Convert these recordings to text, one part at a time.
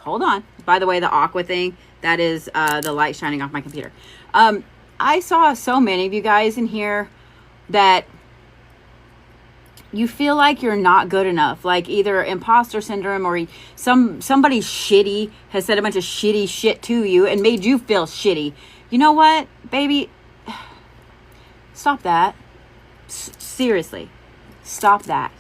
Hold on. By the way, the aqua thing, that is the light shining off my computer. I saw so many of you guys in here that you feel like you're not good enough, like either imposter syndrome or somebody shitty has said a bunch of shitty shit to you and made you feel shitty. You know what, baby? Stop that. Seriously, stop that.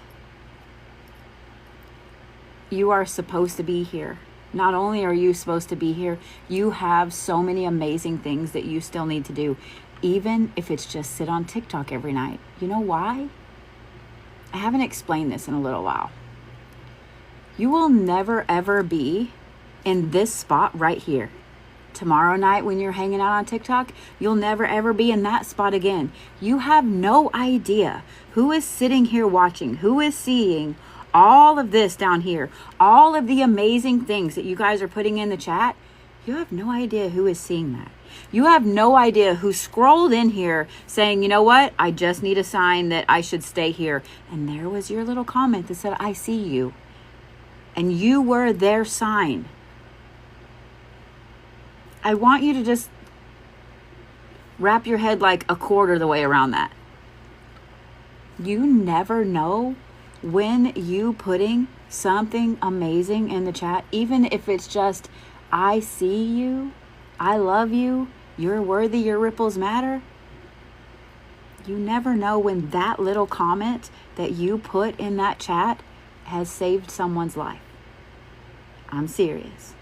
You are supposed to be here. Not only are you supposed to be here, you have so many amazing things that you still need to do, even if it's just sit on TikTok every night. You know why? I haven't explained this in a little while. You will never ever be in this spot right here. Tomorrow night when you're hanging out on TikTok, you'll never ever be in that spot again. You have no idea who is sitting here watching, who is seeing all of this down here, all of the amazing things that you guys are putting in the chat. You have no idea who is seeing that. You have no idea who scrolled in here saying, you know what? I just need a sign that I should stay here. And there was your little comment that said, I see you. And you were their sign. I want you to just wrap your head like a quarter the way around that. You never know when you putting something amazing in the chat, even if it's just, I see you, I love you, you're worthy, your ripples matter. You never know when that little comment that you put in that chat has saved someone's life. I'm serious.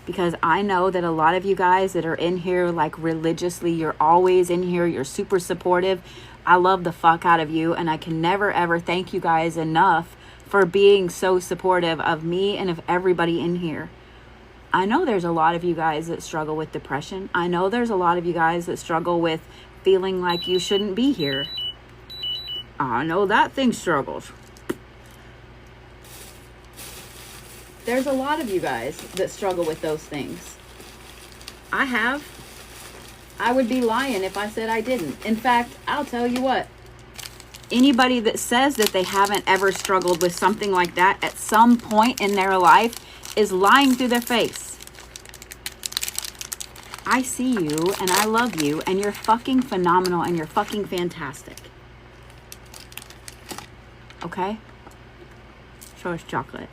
Because I know that a lot of you guys that are in here like religiously, you're always in here, you're super supportive. I love the fuck out of you, and I can never ever thank you guys enough for being so supportive of me and of everybody in here. I know there's a lot of you guys that struggle with depression. I know there's a lot of you guys that struggle with feeling like you shouldn't be here. I know that thing struggles. There's a lot of you guys that struggle with those things. I have. I would be lying if I said I didn't. In fact, I'll tell you what. Anybody that says that they haven't ever struggled with something like that at some point in their life is lying through their face. I see you and I love you and you're fucking phenomenal and you're fucking fantastic. Okay? Show us chocolate.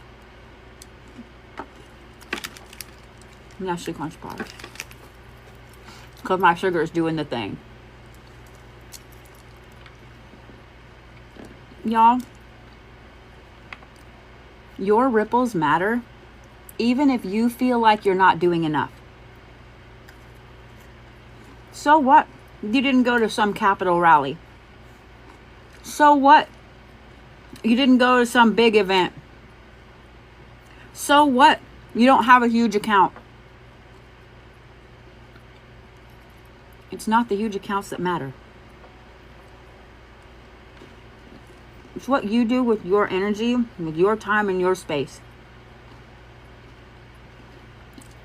I'm actually crunch bars. Because my sugar is doing the thing. Y'all, your ripples matter even if you feel like you're not doing enough. So what? You didn't go to some Capitol rally. So what? You didn't go to some big event. So what? You don't have a huge account. It's not the huge accounts that matter. It's what you do with your energy, with your time and your space.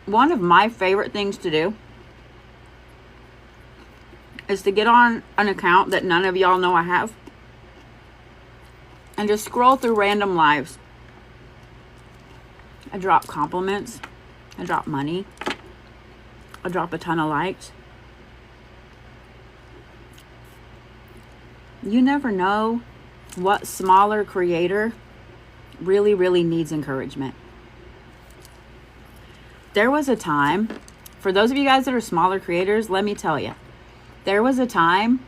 One of my favorite things to do is to get on an account that none of y'all know I have and just scroll through random lives. I drop compliments. I drop money. I drop a ton of likes. You never know what smaller creator really, really needs encouragement. There was a time, for those of you guys that are smaller creators, let me tell you, there was a time,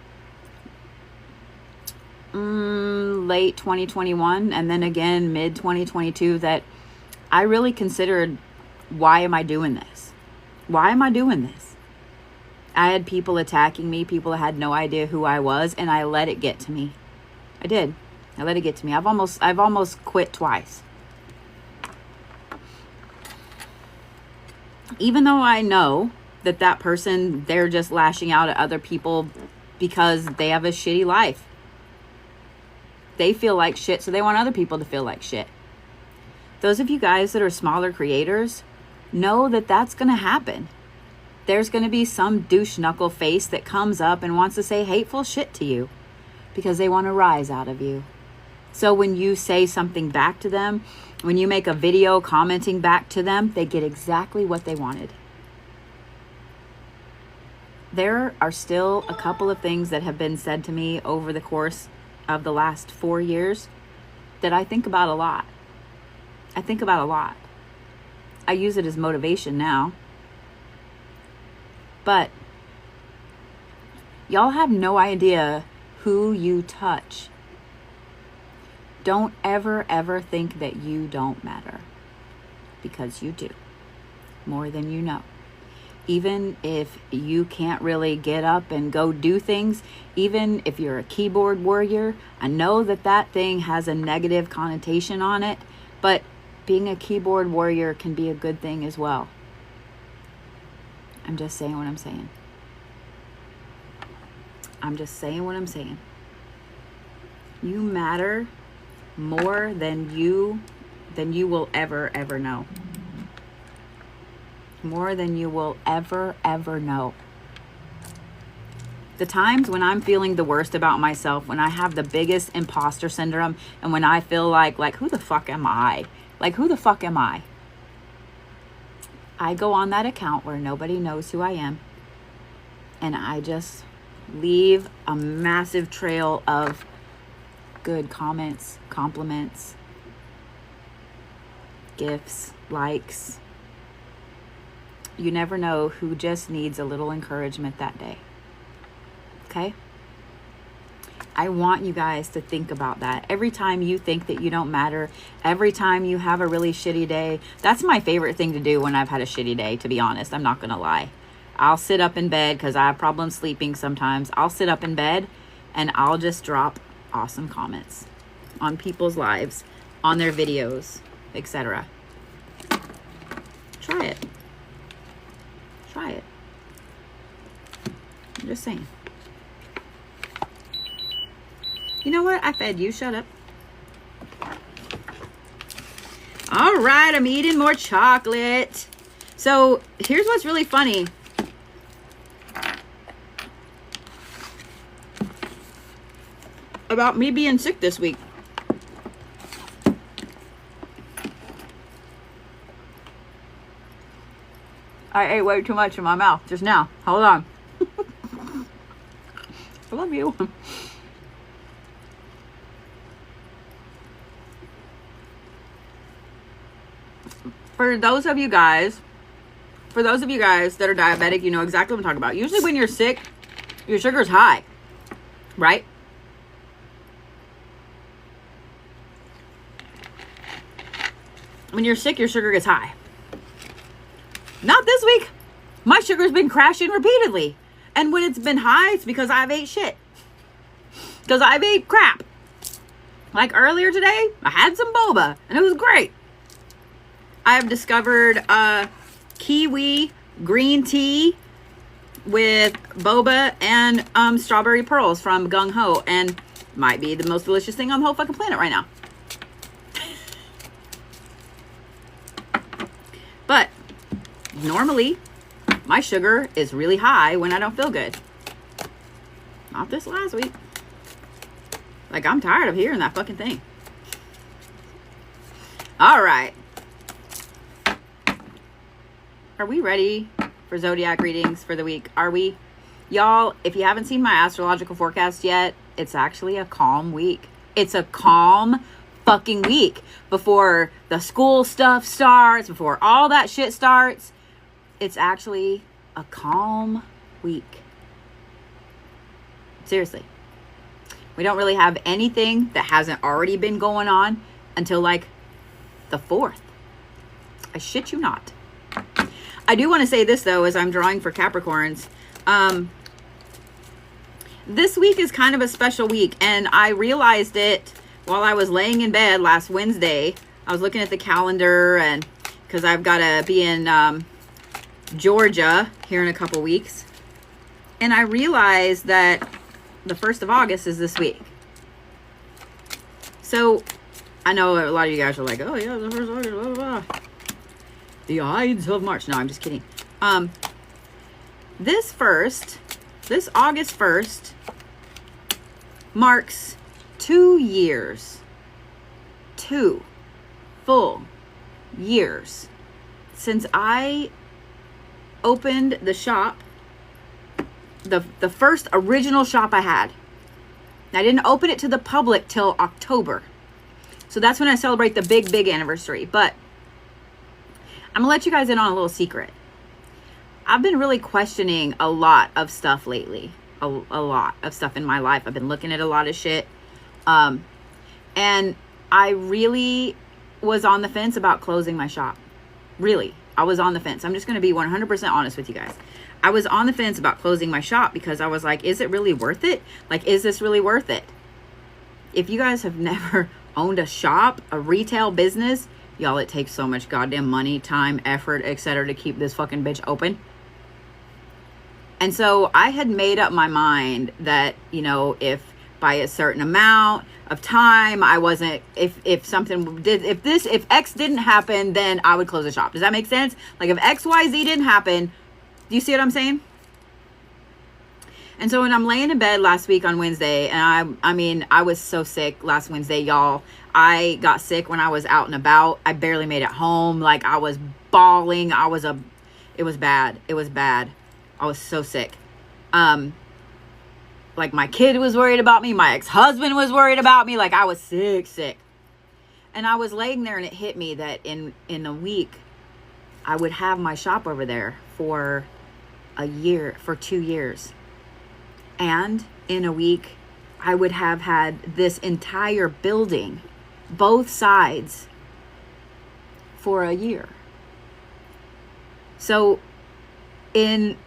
late 2021, and then again, mid 2022, that I really considered, why am I doing this? Why am I doing this? I had people attacking me, people that had no idea who I was, and I let it get to me. I did. I let it get to me. I've almost quit twice. Even though I know that that person, they're just lashing out at other people because they have a shitty life. They feel like shit, so they want other people to feel like shit. Those of you guys that are smaller creators know that that's going to happen. There's going to be some douche knuckle face that comes up and wants to say hateful shit to you because they want to rise out of you. So when you say something back to them, when you make a video commenting back to them, they get exactly what they wanted. There are still a couple of things that have been said to me over the course of the last 4 years that I think about a lot. I think about a lot. I use it as motivation now. But y'all have no idea who you touch. Don't ever think that you don't matter, because you do, more than you know. Even if you can't really get up and go do things, even if you're a keyboard warrior, I know that that thing has a negative connotation on it, but being a keyboard warrior can be a good thing as well. I'm just saying what I'm saying. I'm just saying what I'm saying. You matter more than you will ever know. More than you will ever know. The times when I'm feeling the worst about myself, when I have the biggest imposter syndrome, and when I feel like who the fuck am I? Like, who the fuck am I? I go on that account where nobody knows who I am, and I just leave a massive trail of good comments, compliments, gifts, likes. You never know who just needs a little encouragement that day. Okay? I want you guys to think about that. Every time you think that you don't matter, every time you have a really shitty day, that's my favorite thing to do when I've had a shitty day, to be honest. I'm not going to lie. I'll sit up in bed because I have problems sleeping sometimes. I'll sit up in bed and I'll just drop awesome comments on people's lives, on their videos, etc. Try it. Try it. I'm just saying. You know what? I fed you. Shut up. All right, I'm eating more chocolate. So here's what's really funny. About me being sick this week. I ate way too much in my mouth just now. Hold on. I love you. For those of you guys that are diabetic, you know exactly what I'm talking about. Usually when you're sick, your sugar's high, right? When you're sick, your sugar gets high. Not this week. My sugar's been crashing repeatedly. And when it's been high, it's because I've ate shit. Because I've ate crap. Like earlier today, I had some boba and it was great. I've discovered kiwi green tea with boba and strawberry pearls from Gung Ho, and might be the most delicious thing on the whole fucking planet right now. But normally my sugar is really high when I don't feel good. Not this last week. Like, I'm tired of hearing that fucking thing. All right. Are we ready for Zodiac readings for the week? Are we? Y'all, if you haven't seen my astrological forecast yet, it's actually a calm week. It's a calm fucking week. Before the school stuff starts, before all that shit starts, it's actually a calm week. Seriously. We don't really have anything that hasn't already been going on until like the 4th. I shit you not. I do want to say this, though, as I'm drawing for Capricorns. This week is kind of a special week, and I realized it while I was laying in bed last Wednesday. I was looking at the calendar, and because I've got to be in Georgia here in a couple weeks. And I realized that the 1st of August is this week. So I know a lot of you guys are like, oh, yeah, the 1st of August, blah, blah, blah. The Ides of March. No, I'm just kidding. This August 1st marks 2 years 2 full years since I opened the shop, the first original shop I had. I didn't open it to the public till October. So that's when I celebrate the big anniversary. But I'm gonna let you guys in on a little secret. I've been really questioning a lot of stuff lately. A lot of stuff in my life. I've been looking at a lot of shit. And I really was on the fence about closing my shop. Really, I was on the fence. I'm just going to be 100% honest with you guys. I was on the fence about closing my shop because I was like, is it really worth it? Like, is this really worth it? If you guys have never owned a shop, a retail business, y'all, it takes so much goddamn money, time, effort, etc. to keep this fucking bitch open. And so I had made up my mind that, you know, if by a certain amount of time I wasn't, if X didn't happen, then I would close the shop. Does that make sense? Like if XYZ didn't happen, do you see what I'm saying? And so when I'm laying in bed last week on Wednesday, and I mean, I was so sick last Wednesday, y'all. I got sick when I was out and about. I barely made it home. Like I was bawling. It was bad. It was bad. I was so sick. Like my kid was worried about me. My ex-husband was worried about me. Like I was sick. And I was laying there and it hit me that in a week, I would have my shop over there for a year, for 2 years. And in a week, I would have had this entire building, both sides, for a year. So in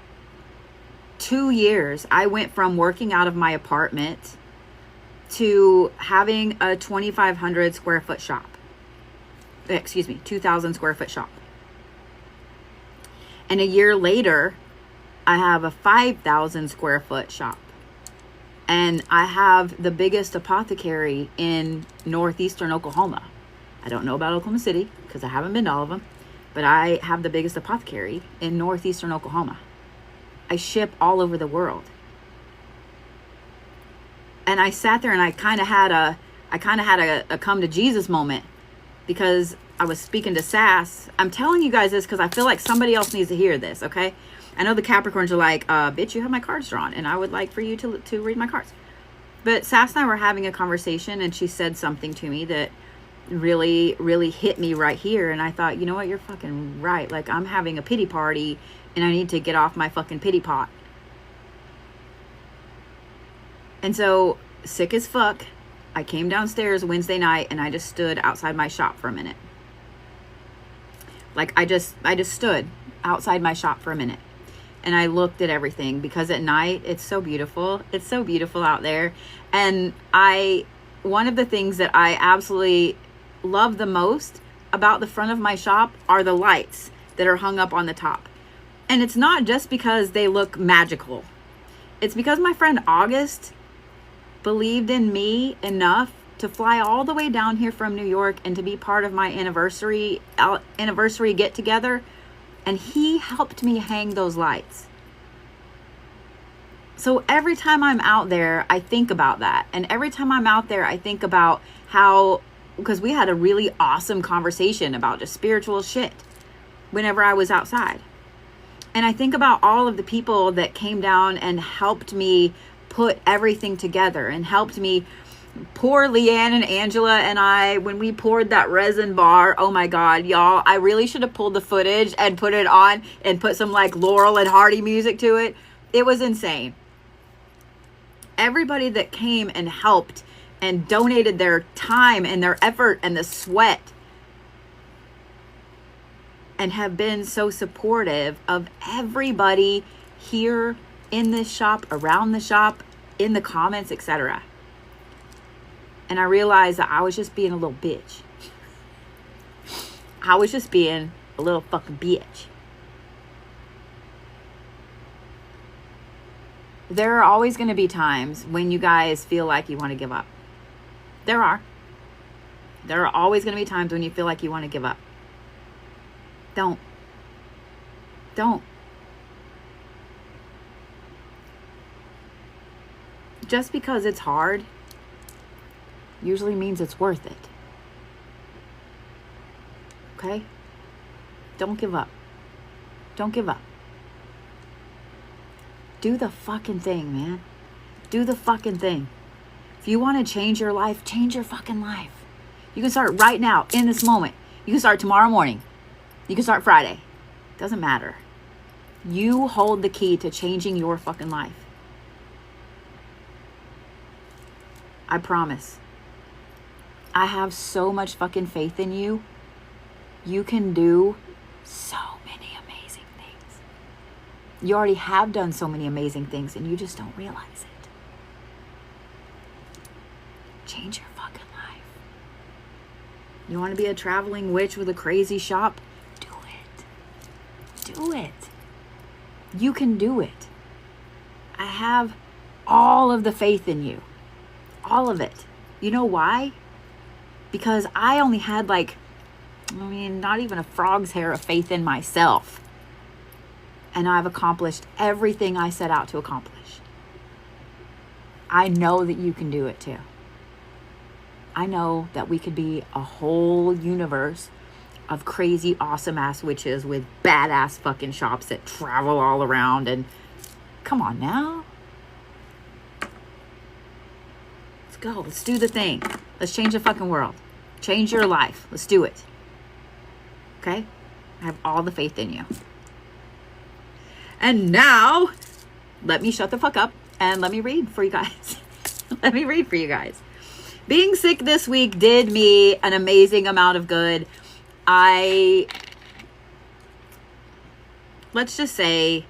2 years, I went from working out of my apartment to having a 2,500 square foot shop. 2,000 square foot shop. And a year later, I have a 5,000 square foot shop. And I have the biggest apothecary in northeastern Oklahoma. I don't know about Oklahoma City because I haven't been to all of them. But I have the biggest apothecary in northeastern Oklahoma. I ship all over the world. And I sat there and I kind of had a come to Jesus moment because I was speaking to Sass. I'm telling you guys this because I feel like somebody else needs to hear this, okay? I know the Capricorns are like, bitch, you have my cards drawn and I would like for you to read my cards. But Sass and I were having a conversation and she said something to me that really hit me right here. And I thought, you know what, you're fucking right. Like I'm having a pity party and I need to get off my fucking pity pot. And so, sick as fuck, I came downstairs Wednesday night and I just stood outside my shop for a minute. Like I just stood outside my shop for a minute. And I looked at everything because at night it's so beautiful. It's so beautiful out there. And one of the things that I absolutely love the most about the front of my shop are the lights that are hung up on the top. And it's not just because they look magical. It's because my friend August believed in me enough to fly all the way down here from New York and to be part of my anniversary get together. And he helped me hang those lights. So every time I'm out there, I think about that. And every time I'm out there, I think about how, because we had a really awesome conversation about just spiritual shit whenever I was outside. And I think about all of the people that came down and helped me put everything together and helped me. Poor Leanne and Angela and I, when we poured that resin bar, oh my God, y'all, I really should have pulled the footage and put it on and put some like Laurel and Hardy music to it. It was insane. Everybody that came and helped and donated their time and their effort and the sweat and have been so supportive of everybody here in this shop, around the shop, in the comments, etc. And I realized that I was just being a little bitch. I was just being a little fucking bitch. There are always going to be times when you guys feel like you want to give up. There are. There are always going to be times when you feel like you want to give up. Don't. Just because it's hard usually means it's worth it. Okay? Don't give up. Don't give up. Do the fucking thing, man. Do the fucking thing. If you want to change your life, change your fucking life. You can start right now, in this moment. You can start tomorrow morning. You can start Friday. Doesn't matter. You hold the key to changing your fucking life. I promise. I have so much fucking faith in you. You can do so many amazing things. You already have done so many amazing things and you just don't realize it. Change your fucking life. You want to be a traveling witch with a crazy shop? Do it. Do it. You can do it. I have all of the faith in you. All of it. You know why? Because I only had not even a frog's hair of faith in myself. And I've accomplished everything I set out to accomplish. I know that you can do it too. I know that we could be a whole universe of crazy, awesome ass witches with badass fucking shops that travel all around. And come on now. Let's go. Let's do the thing. Let's change the fucking world. Change your life. Let's do it. Okay? I have all the faith in you. And now, let me shut the fuck up and let me read for you guys. Let me read for you guys. Being sick this week did me an amazing amount of good. Let's just say,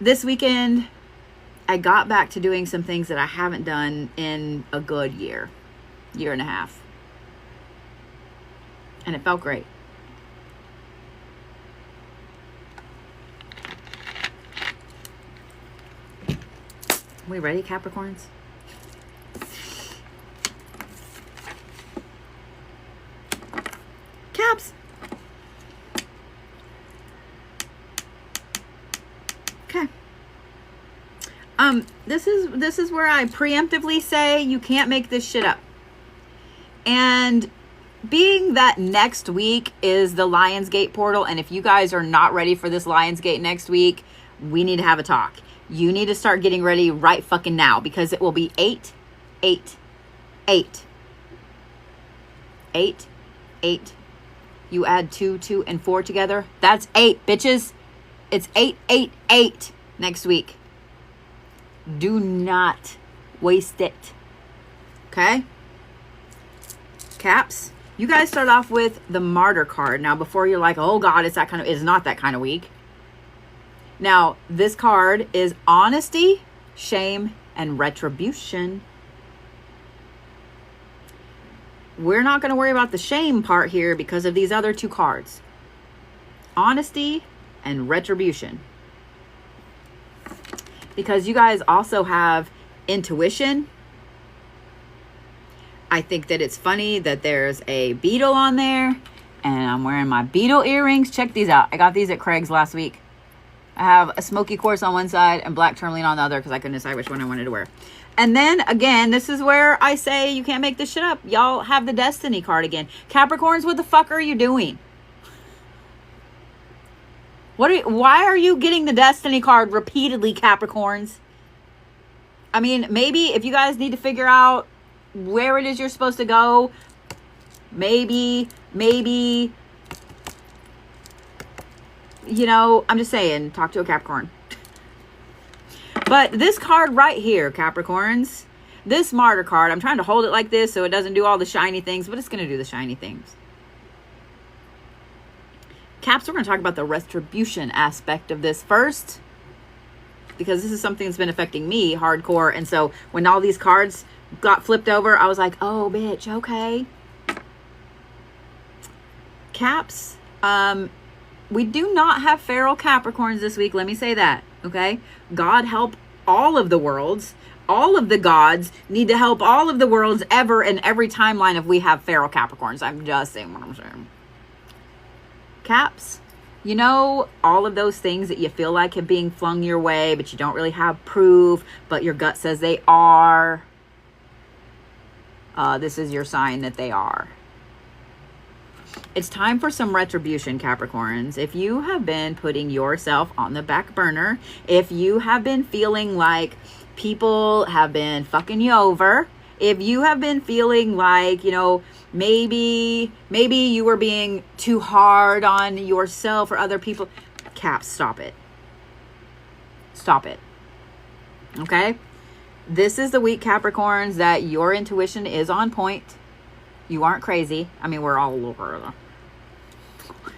this weekend, I got back to doing some things that I haven't done in a good year and a half. And it felt great. We ready, Capricorns? Caps. Okay. This is where I preemptively say you can't make this shit up. And being that next week is the Lionsgate portal, and if you guys are not ready for this Lionsgate next week, we need to have a talk. You need to start getting ready right fucking now, because it will be 8, 8, 8. 8, 8. You add 2, 2, and 4 together. That's 8, bitches. It's 8, 8, 8 next week. Do not waste it. Okay? Caps. You guys start off with the Martyr card. Now, before you're like, oh God, it's not that kind of week. Now, this card is honesty, shame, and retribution. We're not going to worry about the shame part here because of these other two cards. Honesty and retribution. Because you guys also have intuition. I think that it's funny that there's a beetle on there. And I'm wearing my beetle earrings. Check these out. I got these at Craig's last week. I have a Smoky Quartz on one side and black Tourmaline on the other because I couldn't decide which one I wanted to wear. And then, again, this is where I say you can't make this shit up. Y'all have the Destiny card again. Capricorns, what the fuck are you doing? Why are you getting the Destiny card repeatedly, Capricorns? I mean, maybe if you guys need to figure out where it is you're supposed to go, maybe, you know, I'm just saying, talk to a Capricorn. But this card right here, Capricorns, this Martyr card, I'm trying to hold it like this so it doesn't do all the shiny things, but it's going to do the shiny things. Caps, we're going to talk about the retribution aspect of this first, because this is something that's been affecting me hardcore. And so when all these cards got flipped over, I was like, oh, bitch, okay. Caps, we do not have feral Capricorns this week. Let me say that, okay? God help all of the worlds. All of the gods need to help all of the worlds ever in every timeline if we have feral Capricorns. I'm just saying what I'm saying. Caps, you know, all of those things that you feel like are being flung your way, but you don't really have proof, but your gut says they are. This is your sign that they are. It's time for some retribution, Capricorns. If you have been putting yourself on the back burner, if you have been feeling like people have been fucking you over, if you have been feeling like, you know, maybe you were being too hard on yourself or other people, Caps, stop it. Stop it. Okay? This is the week, Capricorns, that your intuition is on point. You aren't crazy. I mean, we're all over.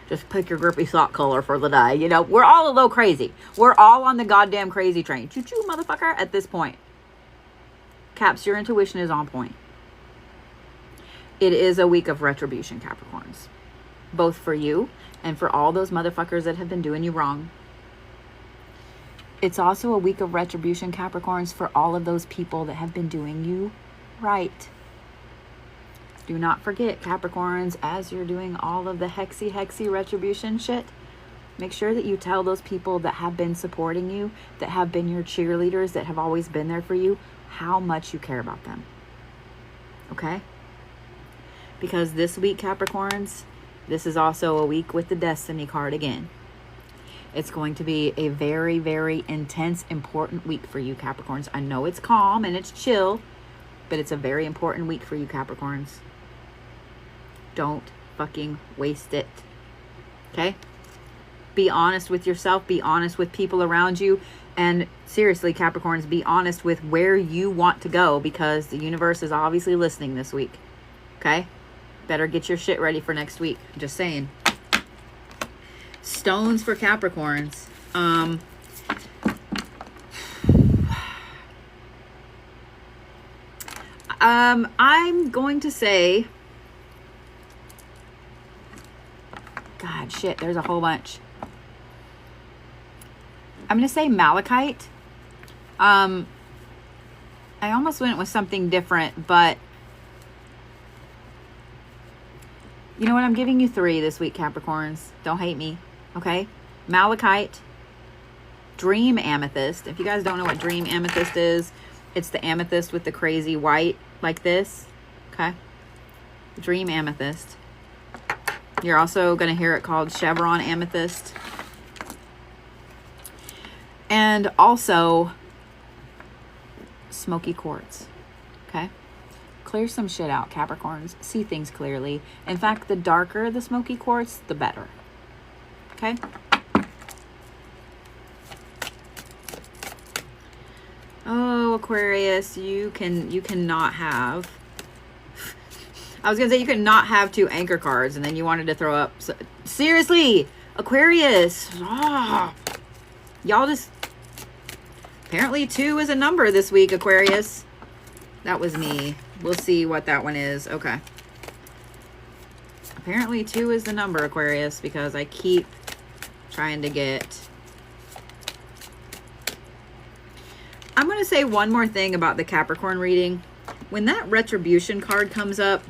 Just pick your grippy sock color for the day. You know, we're all a little crazy. We're all on the goddamn crazy train. Choo-choo, motherfucker, at this point. Caps, your intuition is on point. It is a week of retribution, Capricorns. Both for you and for all those motherfuckers that have been doing you wrong. It's also a week of retribution, Capricorns, for all of those people that have been doing you right. Do not forget, Capricorns, as you're doing all of the hexy retribution shit, make sure that you tell those people that have been supporting you, that have been your cheerleaders, that have always been there for you, how much you care about them. Okay? Because this week, Capricorns, this is also a week with the Destiny card again. It's going to be a very, very intense, important week for you, Capricorns. I know it's calm and it's chill, but it's a very important week for you, Capricorns. Don't fucking waste it. Okay? Be honest with yourself. Be honest with people around you. And seriously, Capricorns, be honest with where you want to go, because the universe is obviously listening this week. Okay? Better get your shit ready for next week. Just saying. Stones for Capricorns. I'm going to say, God, shit, there's a whole bunch. I'm going to say Malachite. I almost went with something different, but you know what? I'm giving you 3 this week, Capricorns. Don't hate me, okay? Malachite, Dream Amethyst. If you guys don't know what Dream Amethyst is, it's the amethyst with the crazy white like this, okay? Dream Amethyst. You're also going to hear it called Chevron Amethyst. And also Smoky Quartz, okay? Clear some shit out, Capricorns. See things clearly. In fact, the darker the Smoky Quartz, the better, okay? Oh, Aquarius, you cannot have. I was gonna say you cannot have 2 anchor cards, and then you wanted to throw up. So, seriously, Aquarius. Oh, y'all just. Apparently 2 is a number this week, Aquarius. That was me. We'll see what that one is. Okay. Apparently 2 is the number, Aquarius, because I keep trying to get. I'm going to say one more thing about the Capricorn reading. When that retribution card comes up,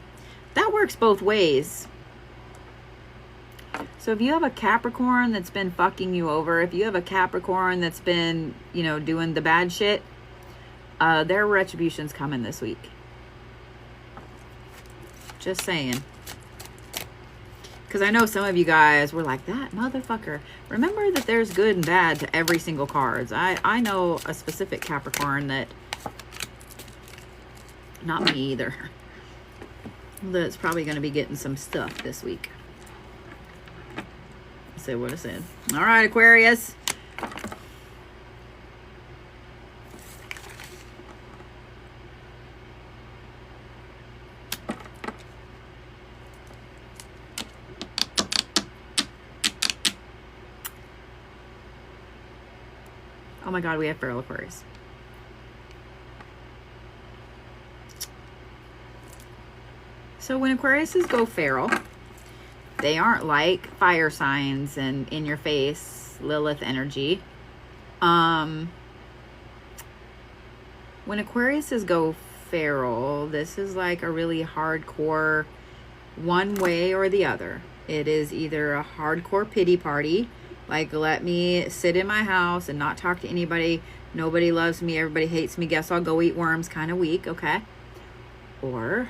that works both ways. So if you have a Capricorn that's been fucking you over, if you have a Capricorn that's been, you know, doing the bad shit, their retribution's coming this week. Just saying. Because I know some of you guys were like, that motherfucker. Remember that there's good and bad to every single cards. I know a specific Capricorn that, not me either, that's probably going to be getting some stuff this week. Say what I said. All right, Aquarius. Oh my God, we have feral Aquarius. So when Aquariuses go feral, they aren't like fire signs and in your face Lilith energy. When Aquariuses go feral, this is like a really hardcore one way or the other. It is either a hardcore pity party, like let me sit in my house and not talk to anybody, nobody loves me, everybody hates me, guess I'll go eat worms kind of week, okay? Or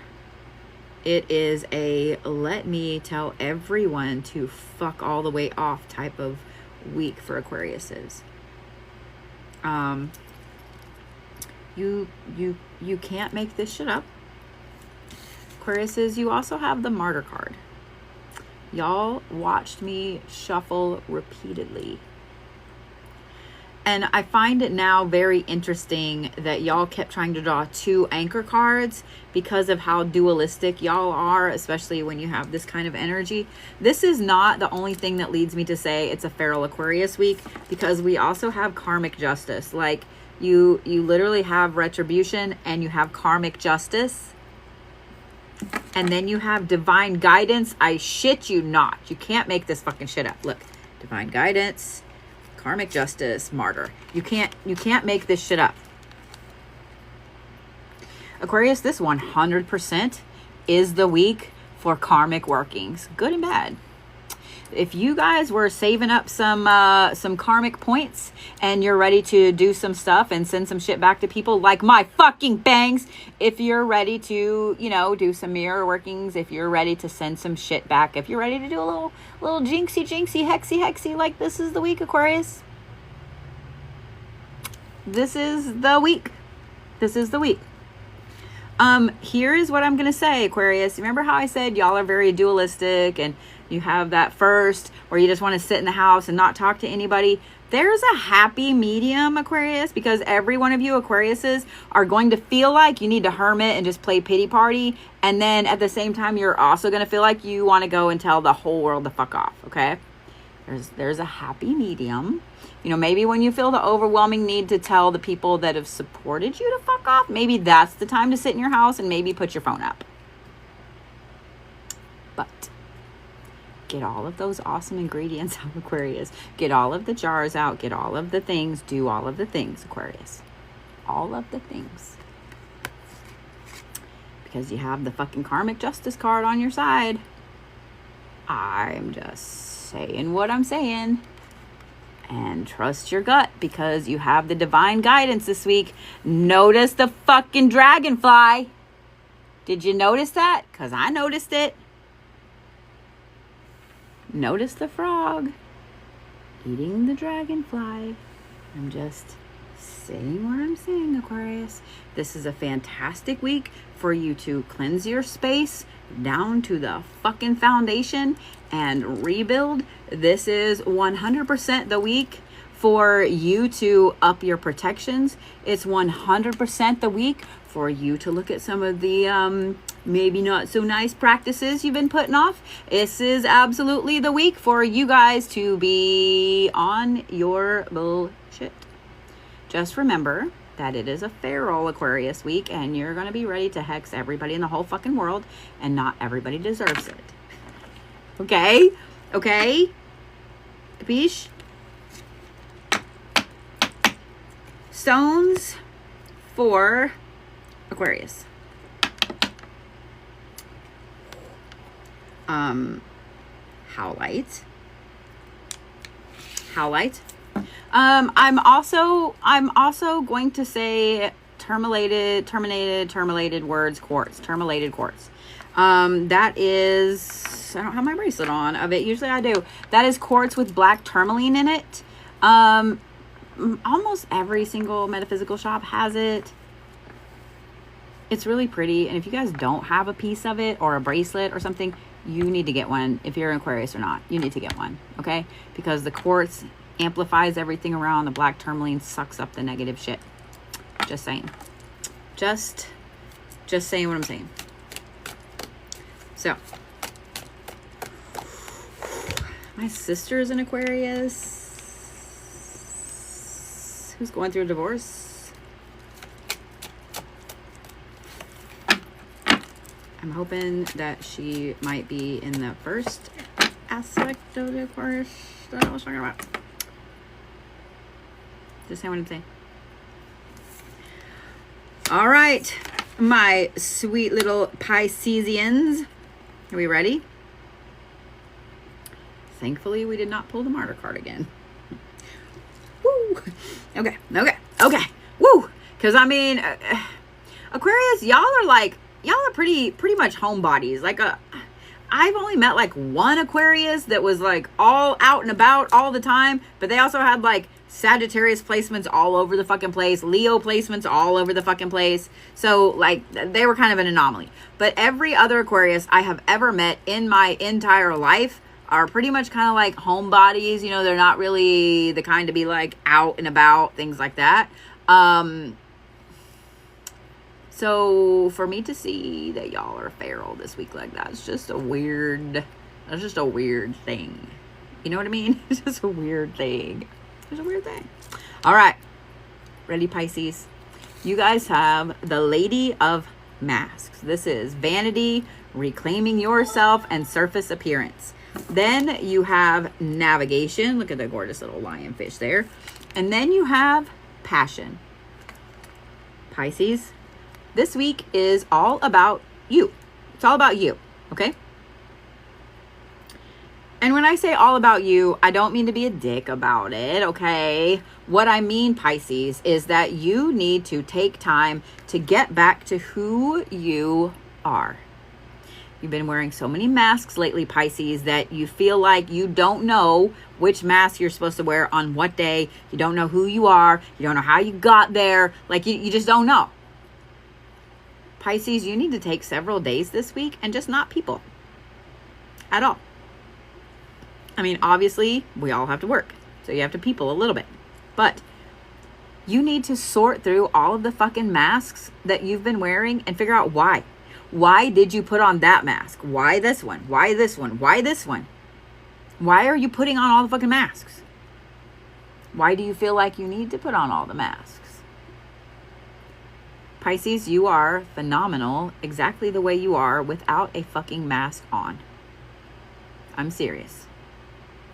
It is a let me tell everyone to fuck all the way off type of week for Aquariuses. You can't make this shit up. Aquariuses, you also have the Martyr card. Y'all watched me shuffle repeatedly. And I find it now very interesting that y'all kept trying to draw 2 anchor cards because of how dualistic y'all are, especially when you have this kind of energy. This is not the only thing that leads me to say it's a feral Aquarius week, because we also have karmic justice. Like you literally have retribution and you have karmic justice. And then you have divine guidance. I shit you not. You can't make this fucking shit up. Look, divine guidance, karmic justice, martyr. You can't make this shit up. Aquarius, this 100% is the week for karmic workings, good and bad. If you guys were saving up some karmic points and you're ready to do some stuff and send some shit back to people like my fucking bangs, if you're ready to, you know, do some mirror workings, if you're ready to send some shit back, if you're ready to do a little jinxy, hexy, like this is the week, Aquarius. This is the week. This is the week. Here is what I'm going to say, Aquarius. Remember how I said y'all are very dualistic and you have that first where you just want to sit in the house and not talk to anybody? There's a happy medium, Aquarius, because every one of you Aquariuses are going to feel like you need to hermit and just play pity party. And then at the same time, you're also going to feel like you want to go and tell the whole world to fuck off. Okay. There's a happy medium. You know, maybe when you feel the overwhelming need to tell the people that have supported you to fuck off, maybe that's the time to sit in your house and maybe put your phone up. But get all of those awesome ingredients out, Aquarius. Get all of the jars out. Get all of the things. Do all of the things, Aquarius. All of the things. Because you have the fucking karmic justice card on your side. I'm just saying what I'm saying. And trust your gut, because you have the divine guidance this week. Notice the fucking dragonfly. Did you notice that? Because I noticed it. Notice the frog eating the dragonfly. I'm just saying what I'm saying, Aquarius. This is a fantastic week for you to cleanse your space down to the fucking foundation and rebuild. This is 100% the week for you to up your protections. It's 100% the week for you to look at some of the maybe not so nice practices you've been putting off. This is absolutely the week for you guys to be on your bullshit. Just remember that it is a feral Aquarius week and you're going to be ready to hex everybody in the whole fucking world, and not everybody deserves it. Okay? Okay? Capiche? Stones for Aquarius. Howlite. I'm also going to say terminated words, quartz, tourmalated quartz. That is, I don't have my bracelet on of it. Usually I do. That is quartz with black tourmaline in it. Almost every single metaphysical shop has it. It's really pretty. And if you guys don't have a piece of it or a bracelet or something, you need to get one. If you're an Aquarius or not, you need to get one. Okay? Because the quartz amplifies everything around. The black tourmaline sucks up the negative shit. Just saying. Just saying what I'm saying. So, my sister's an Aquarius who's going through a divorce. I'm hoping that she might be in the first aspect of the Aquarius that I was talking about. Just saying what I'm saying. All right, my sweet little Pisceans. Are we ready? Thankfully, we did not pull the martyr card again. Woo! Okay. Woo! Because, I mean, Aquarius, y'all are like are pretty much homebodies. Like I've only met like one Aquarius that was like all out and about all the time, but they also had like Sagittarius placements all over the fucking place, Leo placements all over the fucking place. So like they were kind of an anomaly. But every other Aquarius I have ever met in my entire life are pretty much kind of like homebodies. You know, they're not really the kind to be like out and about, things like that. So for me to see that y'all are feral this week like that, it's just a weird, that's just a weird thing. You know what I mean? It's just a weird thing. It's a weird thing. All right. Ready, Pisces? You guys have the Lady of Masks. This is vanity, reclaiming yourself, and surface appearance. Then you have navigation. Look at the gorgeous little lionfish there. And then you have passion. Pisces, this week is all about you. It's all about you, okay? And when I say all about you, I don't mean to be a dick about it, okay? What I mean, Pisces, is that you need to take time to get back to who you are. You've been wearing so many masks lately, Pisces, that you feel like you don't know which mask you're supposed to wear on what day. You don't know who you are. You don't know how you got there. Like, you just don't know. Pisces, you need to take several days this week and just not people at all. I mean, obviously, we all have to work, so you have to people a little bit. But you need to sort through all of the fucking masks that you've been wearing and figure out why. Why did you put on that mask? Why this one? Why this one? Why this one? Why are you putting on all the fucking masks? Why do you feel like you need to put on all the masks? Pisces, you are phenomenal exactly the way you are without a fucking mask on. I'm serious.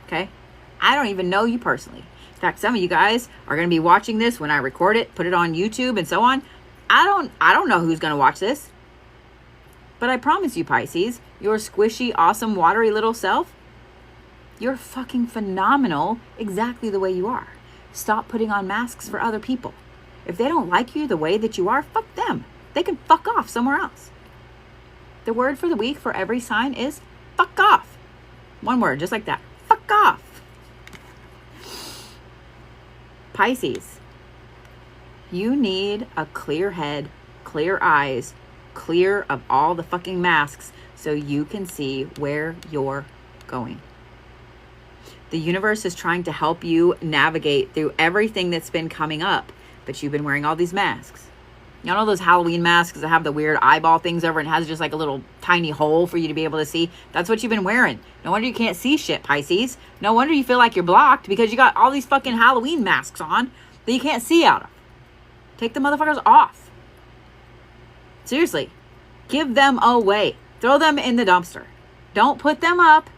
Okay? I don't even know you personally. In fact, some of you guys are going to be watching this when I record it, put it on YouTube and so on. I don't know who's going to watch this. But I promise you, Pisces, your squishy, awesome, watery little self, you're fucking phenomenal exactly the way you are. Stop putting on masks for other people. If they don't like you the way that you are, fuck them. They can fuck off somewhere else. The word for the week for every sign is fuck off. One word, just like that. Fuck off. Pisces, you need a clear head, clear eyes, clear of all the fucking masks so you can see where you're going. The universe is trying to help you navigate through everything that's been coming up, but you've been wearing all these masks. Y'all know those Halloween masks that have the weird eyeball things over and has just like a little tiny hole for you to be able to see? That's what you've been wearing. No wonder you can't see shit, Pisces. No wonder you feel like you're blocked because you got all these fucking Halloween masks on that you can't see out of. Take the motherfuckers off. Seriously. Give them away. Throw them in the dumpster. Don't put them up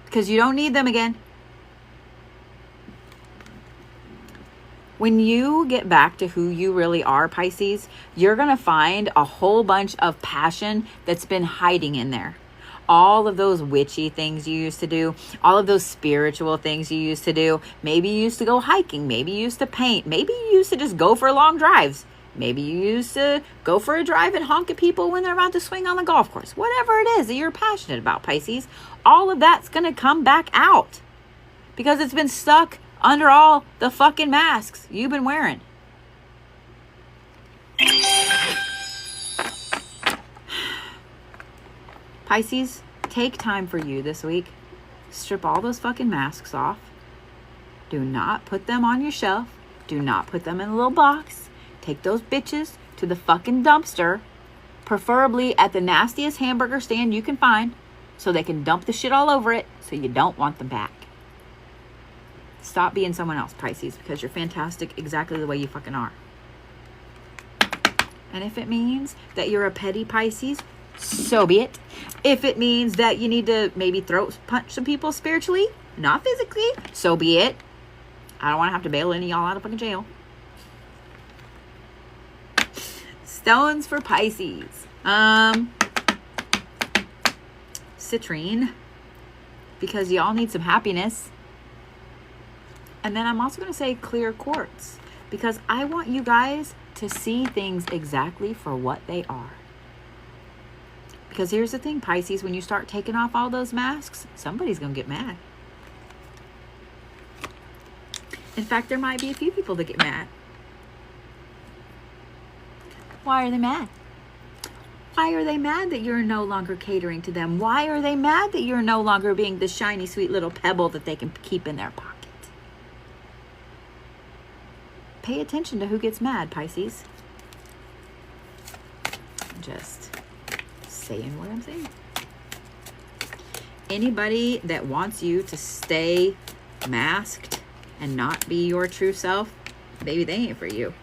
because you don't need them again. When you get back to who you really are, Pisces, you're going to find a whole bunch of passion that's been hiding in there. All of those witchy things you used to do, all of those spiritual things you used to do. Maybe you used to go hiking. Maybe you used to paint. Maybe you used to just go for long drives. Maybe you used to go for a drive and honk at people when they're about to swing on the golf course. Whatever it is that you're passionate about, Pisces, all of that's going to come back out because it's been stuck under all the fucking masks you've been wearing. Pisces, take time for you this week. Strip all those fucking masks off. Do not put them on your shelf. Do not put them in a little box. Take those bitches to the fucking dumpster, preferably at the nastiest hamburger stand you can find, so they can dump the shit all over it so you don't want them back. Stop being someone else, Pisces, because you're fantastic exactly the way you fucking are. And if it means that you're a petty Pisces, so be it. If it means that you need to maybe punch some people spiritually, not physically, so be it. I don't want to have to bail any of y'all out of fucking jail. Stones for Pisces. Citrine, because y'all need some happiness. And then I'm also going to say clear quartz, because I want you guys to see things exactly for what they are. Because here's the thing, Pisces, when you start taking off all those masks, somebody's going to get mad. In fact, there might be a few people that get mad. Why are they mad? Why are they mad that you're no longer catering to them? Why are they mad that you're no longer being the shiny, sweet little pebble that they can keep in their pocket? Pay attention to who gets mad, Pisces. Just saying what I'm saying. Anybody that wants you to stay masked and not be your true self, baby, they ain't for you.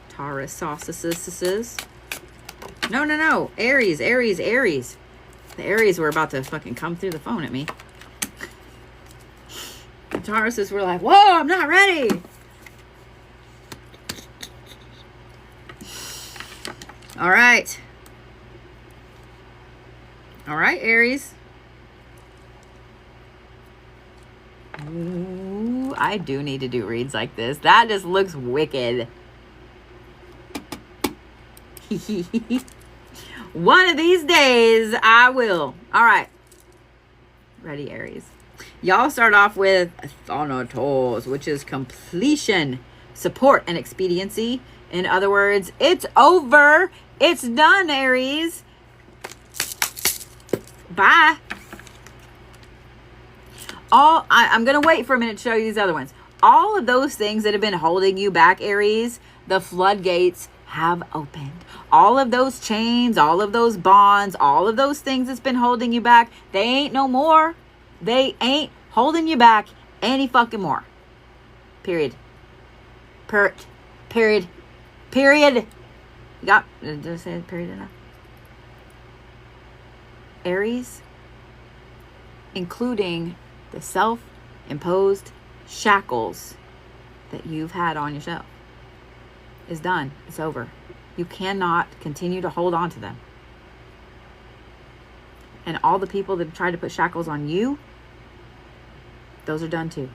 Taurus sauces. No. Aries. The Aries were about to fucking come through the phone at me. The Tauruses were like, whoa, I'm not ready. All right, Aries. Ooh, I do need to do reads like this. That just looks wicked. One of these days, I will. All right. Ready, Aries. Y'all start off with Thanatos, which is completion, support, and expediency. In other words, it's over. It's done, Aries. Bye. I'm going to wait for a minute to show you these other ones. All of those things that have been holding you back, Aries, the floodgates have opened. All of those chains, all of those bonds, all of those things that's been holding you back, they ain't no more. They ain't holding you back any fucking more. Period. Period. Did I say period enough? Aries, including the self-imposed shackles that you've had on yourself, is done. It's over. You cannot continue to hold on to them. And all the people that have tried to put shackles on you, those are done too.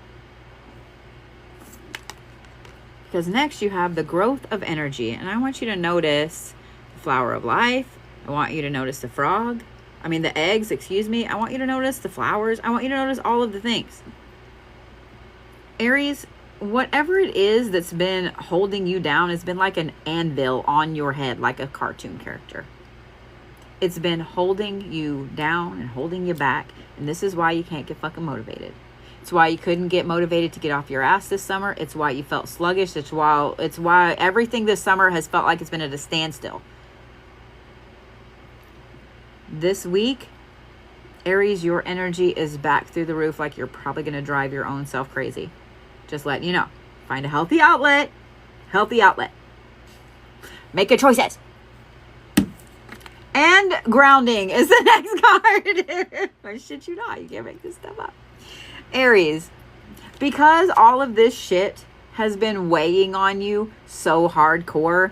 Because next you have the growth of energy. And I want you to notice the flower of life. I want you to notice the the eggs, I want you to notice the flowers. I want you to notice all of the things. Aries, whatever it is that's been holding you down has been like an anvil on your head, like a cartoon character. It's been holding you down and holding you back. And this is why you can't get fucking motivated. It's why you couldn't get motivated to get off your ass this summer. It's why you felt sluggish. It's why everything this summer has felt like it's been at a standstill. This week, Aries, your energy is back through the roof, like you're probably going to drive your own self crazy. Just letting you know. Find a healthy outlet. Make good choices. And grounding is the next card. I shit you not. You can't make this stuff up. Aries, because all of this shit has been weighing on you so hardcore,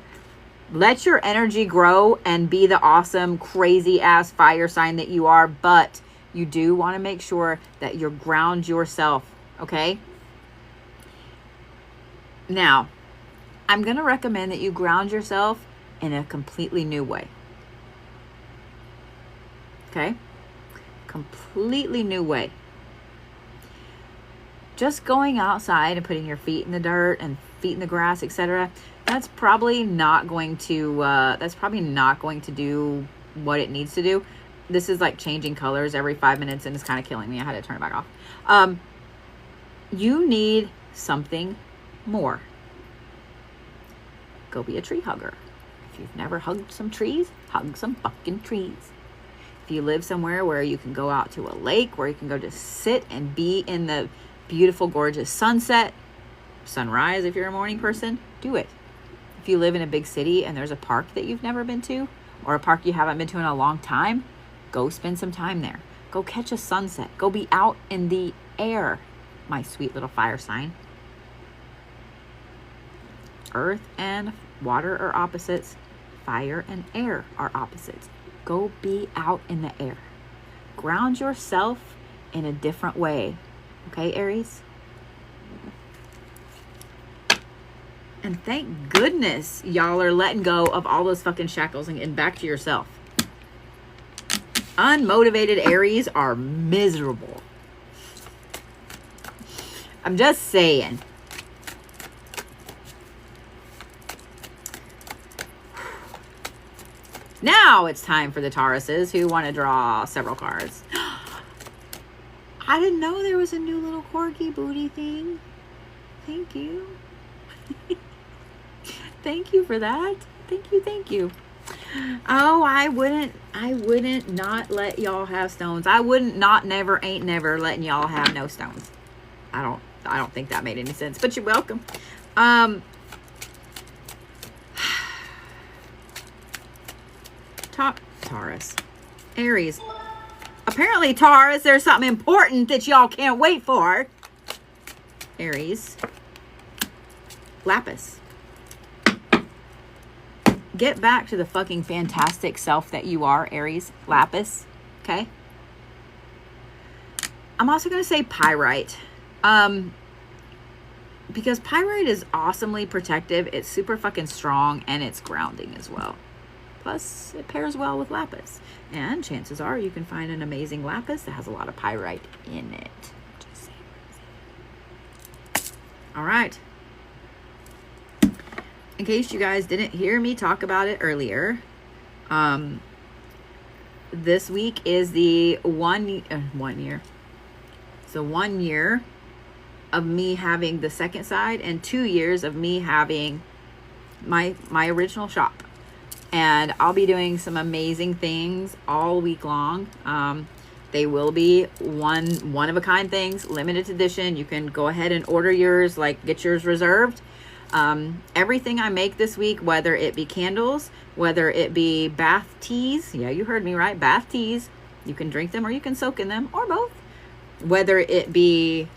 let your energy grow and be the awesome, crazy ass fire sign that you are. But you do want to make sure that you ground yourself. Okay? Now, I'm going to recommend that you ground yourself in a completely new way. Okay? Completely new way. Just going outside and putting your feet in the dirt and feet in the grass, etc., that's probably not going to do what it needs to do. This is like changing colors every 5 minutes and it's kind of killing me. I had to turn it back off. You need something more. Go be a tree hugger. If you've never hugged some trees, hug some fucking trees. If you live somewhere where you can go out to a lake, where you can go just sit and be in the beautiful, gorgeous sunset, sunrise, if you're a morning person, do it. If you live in a big city and there's a park that you've never been to, or a park you haven't been to in a long time, go spend some time there. Go catch a sunset. Go be out in the air, my sweet little fire sign. Earth and water are opposites. Fire and air are opposites. Go be out in the air. Ground yourself in a different way. Okay, Aries? And thank goodness y'all are letting go of all those fucking shackles and getting back to yourself. Unmotivated Aries are miserable. I'm just saying. Now it's time for the Tauruses who want to draw several cards. I didn't know there was a new little corgi booty thing. Thank you. Thank you for that. Thank you, thank you. Oh, I wouldn't not let y'all have stones. I wouldn't not never ain't never letting y'all have no stones. I don't think that made any sense, but you're welcome. Taurus. Aries. Apparently, Taurus, there's something important that y'all can't wait for. Aries. Lapis. Get back to the fucking fantastic self that you are, Aries. Lapis. Okay? I'm also going to say Pyrite. Because Pyrite is awesomely protective. It's super fucking strong, and it's grounding as well. Plus, it pairs well with Lapis. And chances are you can find an amazing Lapis that has a lot of Pyrite in it. Just saying. All right. In case you guys didn't hear me talk about it earlier, this week is the 1 year. So 1 year of me having the second side and 2 years of me having my original shop. And I'll be doing some amazing things all week long. They will be one of a kind things, limited edition. You can go ahead and order yours, like get yours reserved. Everything I make this week, whether it be candles, whether it be bath teas, yeah, you heard me right, bath teas, you can drink them or you can soak in them, or both. Whether it be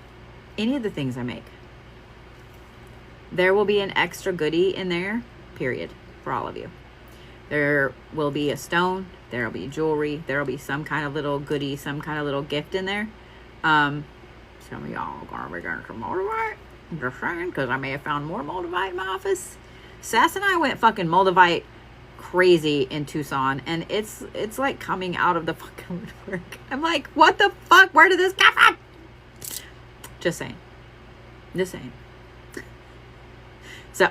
any of the things I make, there will be an extra goodie in there, period, for all of you. There will be a stone, there will be jewelry, there will be some kind of little goodie, some kind of little gift in there. Some of y'all are gonna be getting some Moldavite. I'm just saying, because I may have found more Moldavite in my office. Sass and I went fucking Moldavite crazy in Tucson, and it's like coming out of the fucking woodwork. I'm like, what the fuck? Where did this come from? Just saying. Just saying. So,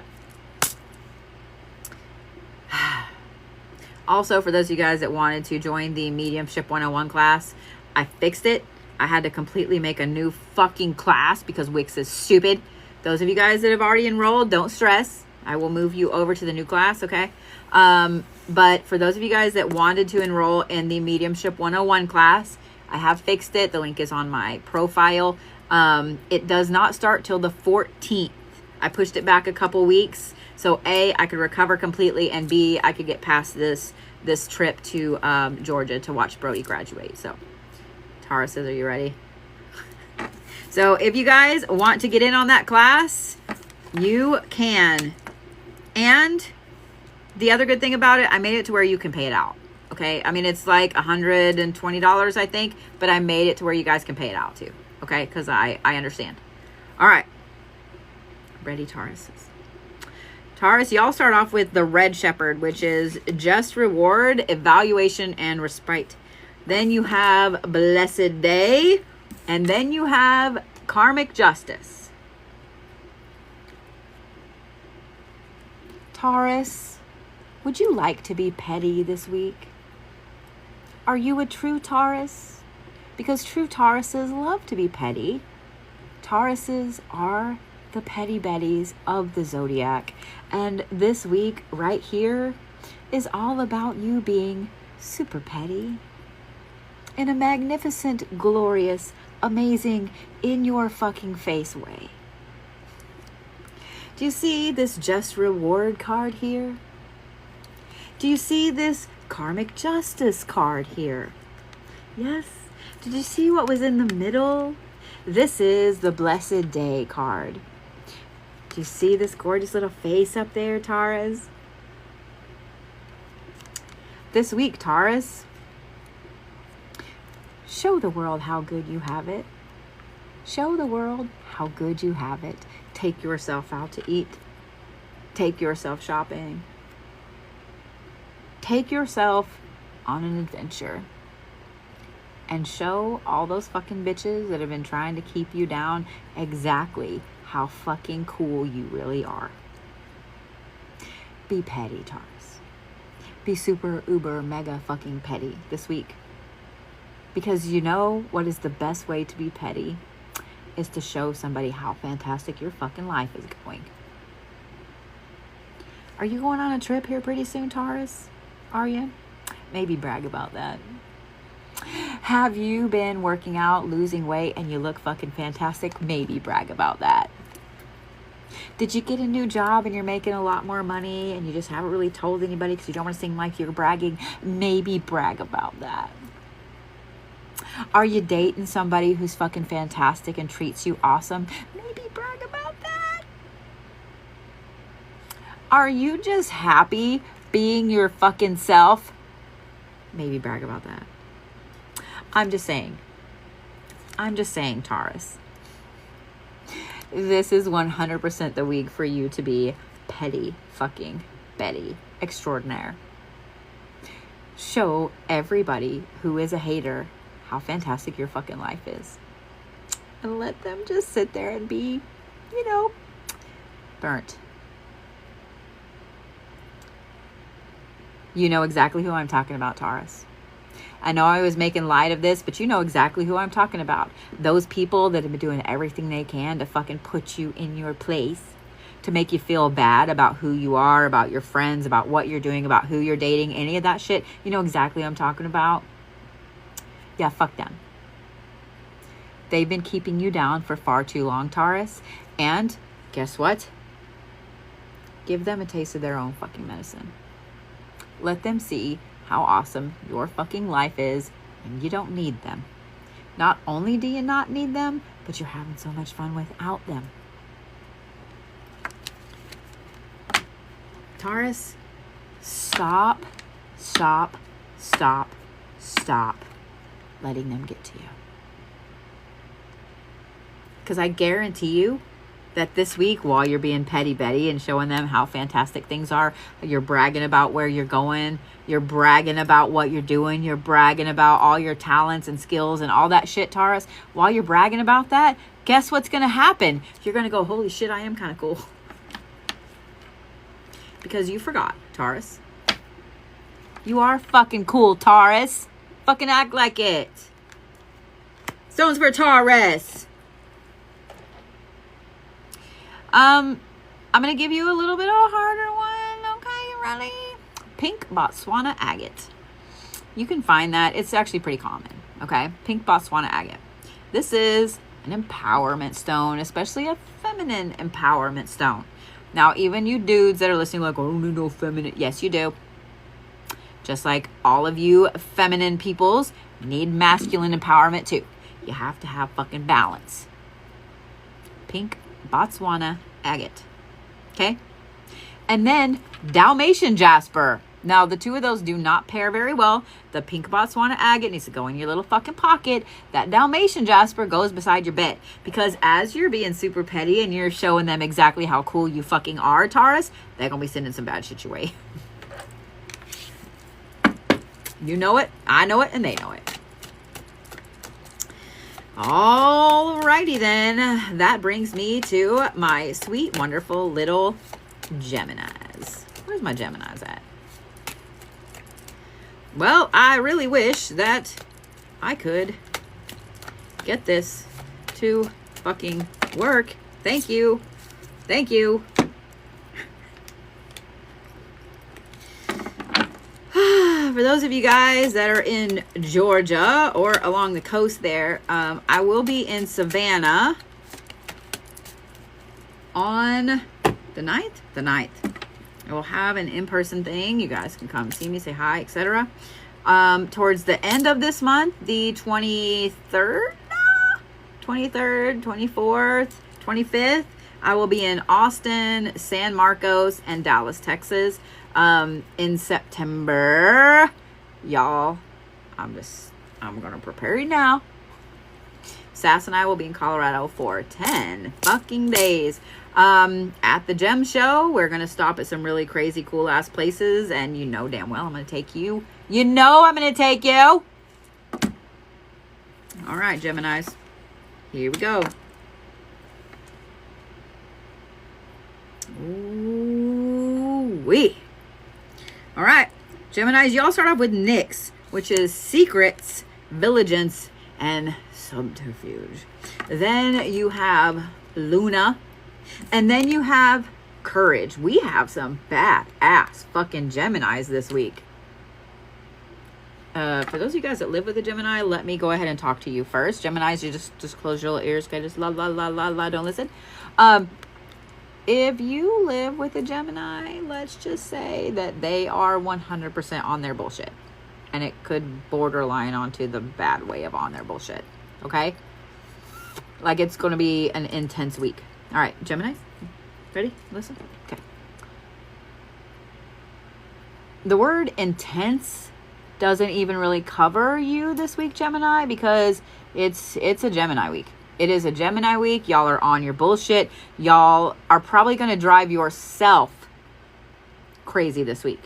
also, for those of you guys that wanted to join the Mediumship 101 class, I fixed it. I had to completely make a new fucking class because Wix is stupid. Those of you guys that have already enrolled, don't stress. I will move you over to the new class, okay? But for those of you guys that wanted to enroll in the Mediumship 101 class, I have fixed it. The link is on my profile. It does not start till the 14th. I pushed it back a couple weeks. So A, I could recover completely, and B, I could get past this trip to Georgia to watch Brody graduate. So, Taurus says, are you ready? So, if you guys want to get in on that class, you can. And the other good thing about it, I made it to where you can pay it out. Okay? I mean, it's like $120, I think, but I made it to where you guys can pay it out too. Okay? Because I understand. All right. Ready, Tauruses. Taurus, y'all start off with the Red Shepherd, which is just reward, evaluation, and respite. Then you have Blessed Day, and then you have Karmic Justice. Taurus, would you like to be petty this week? Are you a true Taurus? Because true Tauruses love to be petty. Tauruses are the petty betties of the Zodiac. And this week right here is all about you being super petty in a magnificent, glorious, amazing, in your fucking face way. Do you see this just reward card here? Do you see this karmic justice card here? Yes. Did you see what was in the middle? This is the Blessed Day card. Do you see this gorgeous little face up there, Taurus? This week, Taurus, show the world how good you have it. Show the world how good you have it. Take yourself out to eat. take yourself shopping. Take yourself on an adventure. And show all those fucking bitches that have been trying to keep you down exactly how fucking cool you really are. Be petty, Taurus. Be super, uber, mega fucking petty this week. Because you know what is the best way to be petty? Is to show somebody how fantastic your fucking life is going. Are you going on a trip here pretty soon, Taurus? Are you? Maybe brag about that. Have you been working out, losing weight, and you look fucking fantastic? Maybe brag about that. Did you get a new job and you're making a lot more money and you just haven't really told anybody because you don't want to seem like you're bragging? Maybe brag about that. Are you dating somebody who's fucking fantastic and treats you awesome? Maybe brag about that. Are you just happy being your fucking self? Maybe brag about that. I'm just saying, Taurus. This is 100% the week for you to be petty fucking Betty extraordinaire. Show everybody who is a hater how fantastic your fucking life is. And let them just sit there and be, burnt. You know exactly who I'm talking about, Taurus. I know I was making light of this, but you know exactly who I'm talking about. Those people that have been doing everything they can to fucking put you in your place, to make you feel bad about who you are, about your friends, about what you're doing, about who you're dating, any of that shit. You know exactly what I'm talking about. Yeah, fuck them. They've been keeping you down for far too long, Taurus. And guess what? Give them a taste of their own fucking medicine. Let them see how awesome your fucking life is, and you don't need them. Not only do you not need them, but you're having so much fun without them. Taurus, stop letting them get to you. Because I guarantee you that this week, while you're being petty Betty and showing them how fantastic things are, you're bragging about where you're going, you're bragging about what you're doing, you're bragging about all your talents and skills and all that shit, Taurus. While you're bragging about that, guess what's going to happen? You're going to go, holy shit, I am kind of cool. Because you forgot, Taurus. You are fucking cool, Taurus. Fucking act like it. Stones for Taurus. I'm going to give you a little bit of a harder one. Okay, you ready? Pink Botswana Agate. You can find that. It's actually pretty common. Okay, Pink Botswana Agate. This is an empowerment stone, especially a feminine empowerment stone. Now, even you dudes that are listening like, oh, no feminine. Yes, you do. Just like all of you feminine peoples need masculine empowerment too. You have to have fucking balance. Pink Botswana Agate. Okay? And then Dalmatian Jasper. Now, the two of those do not pair very well. The Pink Botswana Agate needs to go in your little fucking pocket. That Dalmatian Jasper goes beside your bed. Because as you're being super petty and you're showing them exactly how cool you fucking are, Taurus, they're going to be sending some bad shit your way. You know it, I know it, and they know it. Alrighty then. That brings me to my sweet, wonderful little Geminis. Where's my Geminis at? Well, I really wish that I could get this to fucking work. Thank you. Thank you. For those of you guys that are in Georgia or along the coast there, I will be in Savannah on the 9th. The 9th. I will have an in-person thing. You guys can come see me, say hi, etc. Towards the end of this month, the 23rd, 24th, 25th, I will be in Austin, San Marcos, and Dallas, Texas. In September, y'all, I'm gonna prepare you now. Sass and I will be in Colorado for 10 fucking days. At the gem show, we're going to stop at some really crazy cool ass places. And you know damn well I'm going to take you. You know I'm going to take you. All right, Geminis. Here we go. Ooh-wee. All right, Geminis, y'all start off with Nyx, which is secrets, vigilance, and subterfuge. Then you have Luna, and then you have courage. We have some badass fucking Geminis this week. For those of you guys that live with a Gemini, let me go ahead and talk to you first. Geminis, you just close your little ears, okay? Just la, don't listen. If you live with a Gemini, let's just say that they are 100% on their bullshit. And it could borderline onto the bad way of on their bullshit. Okay? Like it's going to be an intense week. All right, Gemini, ready? Listen. Okay. The word intense doesn't even really cover you this week, Gemini, because it's a Gemini week. It is a Gemini week. Y'all are on your bullshit. Y'all are probably going to drive yourself crazy this week.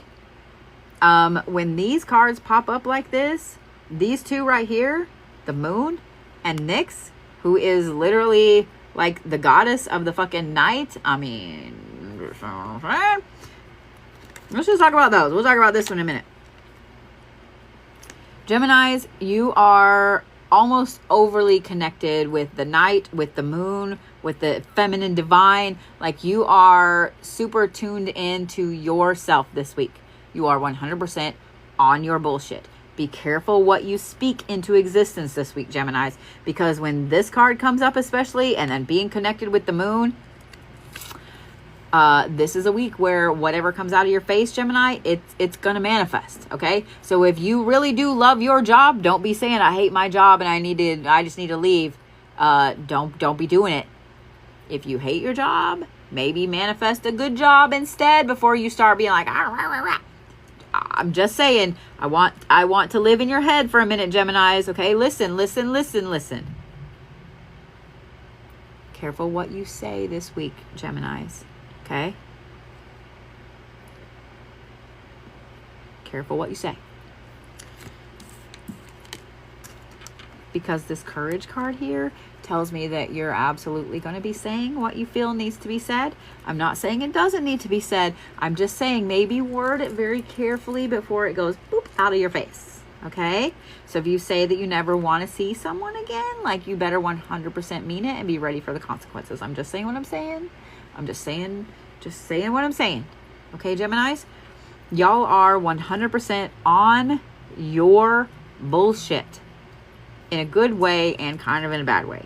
When these cards pop up like this, these two right here, the moon and Nyx, who is literally like the goddess of the fucking night. I mean, let's just talk about those. We'll talk about this one in a minute. Geminis, you are almost overly connected with the night, with the moon, with the feminine divine. Like you are super tuned into yourself this week. You are 100% on your bullshit. Be careful what you speak into existence this week, Geminis, because when this card comes up especially, and then being connected with the moon, this is a week where whatever comes out of your face, Gemini, it's going to manifest, okay? So if you really do love your job, don't be saying, I hate my job and I just need to leave. Don't be doing it. If you hate your job, maybe manifest a good job instead before you start being like, ah, rah, rah, rah. I'm just saying, I want to live in your head for a minute, Geminis, okay? Listen. Careful what you say this week, Geminis, okay? Careful what you say. Because this courage card here tells me that you're absolutely going to be saying what you feel needs to be said. I'm not saying it doesn't need to be said. I'm just saying maybe word it very carefully before it goes boop out of your face. Okay? So if you say that you never want to see someone again, like you better 100% mean it and be ready for the consequences. I'm just saying what I'm saying. I'm just saying what I'm saying. Okay, Geminis? Y'all are 100% on your bullshit. In a good way and kind of in a bad way.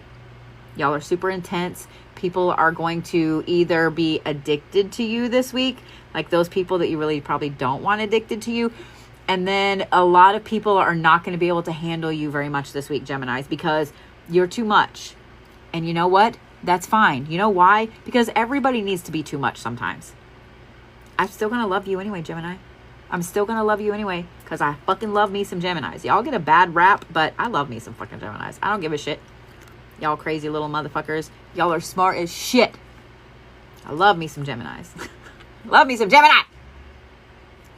Y'all are super intense. People are going to either be addicted to you this week, like those people that you really probably don't want addicted to you. And then a lot of people are not going to be able to handle you very much this week, Geminis, because you're too much. And you know what? That's fine. You know why? Because everybody needs to be too much sometimes. I'm still going to love you anyway, Gemini. I'm still going to love you anyway because I fucking love me some Geminis. Y'all get a bad rap, but I love me some fucking Geminis. I don't give a shit. Y'all crazy little motherfuckers. Y'all are smart as shit. I love me some Geminis. Love me some Gemini.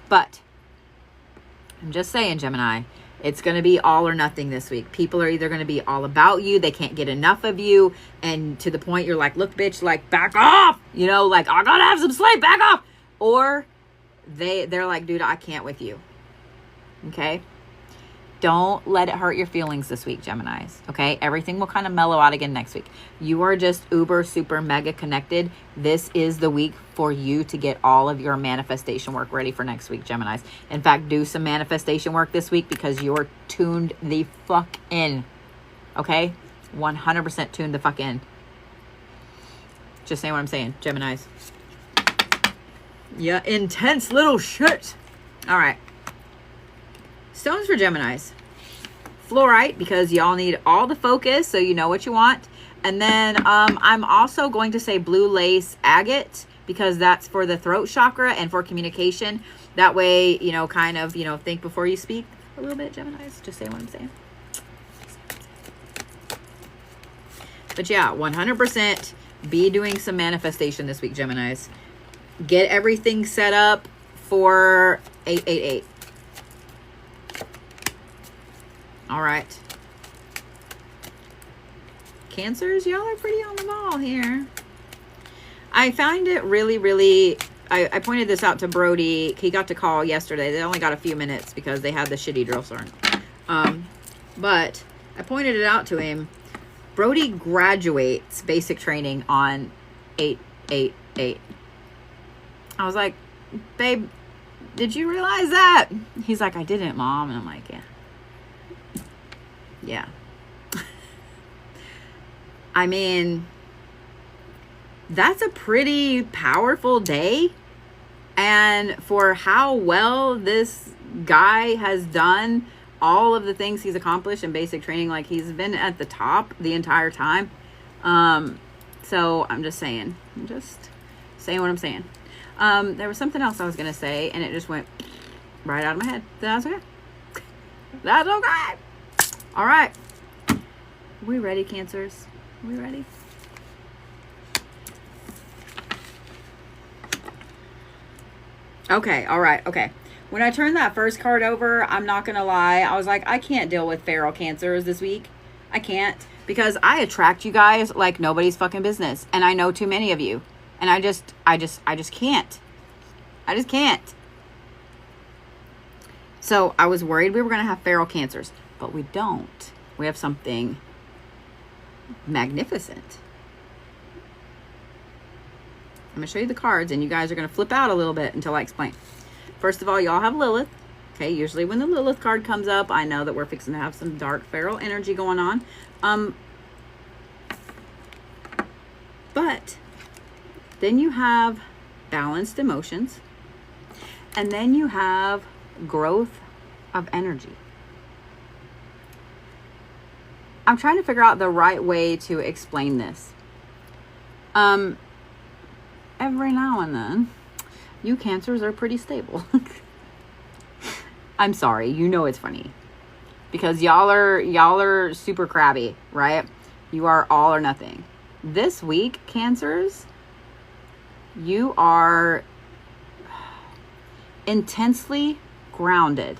But I'm just saying, Gemini, it's going to be all or nothing this week. People are either going to be all about you. They can't get enough of you. And to the point you're like, look, bitch, like, back off. You know, like, I got to have some sleep. Back off. Or they're like, dude, I can't with you. Okay? Don't let it hurt your feelings this week, Geminis. Okay? Everything will kind of mellow out again next week. You are just uber, super, mega connected. This is the week for you to get all of your manifestation work ready for next week, Geminis. In fact, do some manifestation work this week because you're tuned the fuck in. Okay? 100% tuned the fuck in. Just saying what I'm saying, Geminis. Yeah, intense little shit. All right. Stones for Geminis. Fluorite, because y'all need all the focus, so you know what you want. And then I'm also going to say blue lace agate, because that's for the throat chakra and for communication. That way, you know, kind of, you know, think before you speak a little bit, Geminis. Just saying what I'm saying. But yeah, 100% be doing some manifestation this week, Geminis. Get everything set up for 888. All right. Cancers, y'all are pretty on the ball here. I find it really, I pointed this out to Brody. He got to call yesterday. They only got a few minutes because they had the shitty drill sergeant. But I pointed it out to him. Brody graduates basic training on 888. I was like, babe, did you realize that? He's like, I didn't, Mom. And I'm like, yeah. Yeah. I mean, that's a pretty powerful day. And for how well this guy has done all of the things he's accomplished in basic training, like he's been at the top the entire time. So I'm just saying what I'm saying. There was something else I was going to say and it just went right out of my head. That's okay. That's okay. All right. Are we ready, Cancers? Are we ready? Okay. All right. Okay. When I turned that first card over, I'm not going to lie. I was like, I can't deal with feral Cancers this week. I can't, because I attract you guys like nobody's fucking business. And I know too many of you. And I just can't. I just can't. So I was worried we were going to have feral Cancers, but we don't. We have something magnificent. I'm going to show you the cards and you guys are going to flip out a little bit until I explain. First of all, y'all have Lilith. Okay, usually when the Lilith card comes up, I know that we're fixing to have some dark feral energy going on. But then you have balanced emotions. And then you have growth of energy. I'm trying to figure out the right way to explain this. Every now and then, you Cancers are pretty stable. I'm sorry, you know it's funny. Because y'all are super crabby, right? You are all or nothing. This week, Cancers, you are intensely grounded.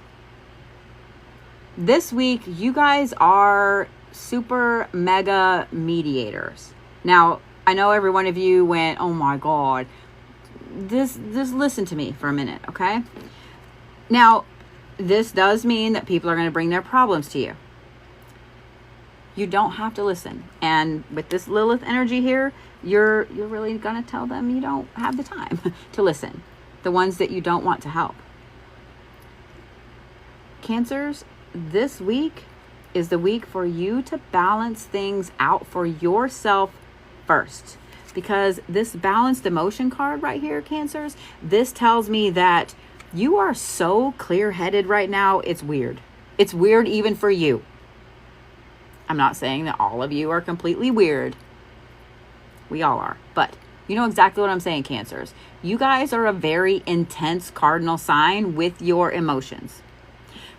This week, you guys are super mega mediators. Now, I know every one of you went, oh my God. Just listen to me for a minute, okay? Now, this does mean that people are going to bring their problems to you. You don't have to listen. And with this Lilith energy here, you're really going to tell them you don't have the time to listen. The ones that you don't want to help. Cancers, this week is the week for you to balance things out for yourself first. Because this balanced emotion card right here, Cancers, this tells me that you are so clear-headed right now, it's weird. It's weird even for you. I'm not saying that all of you are completely weird. We all are. But you know exactly what I'm saying, Cancers. You guys are a very intense cardinal sign with your emotions.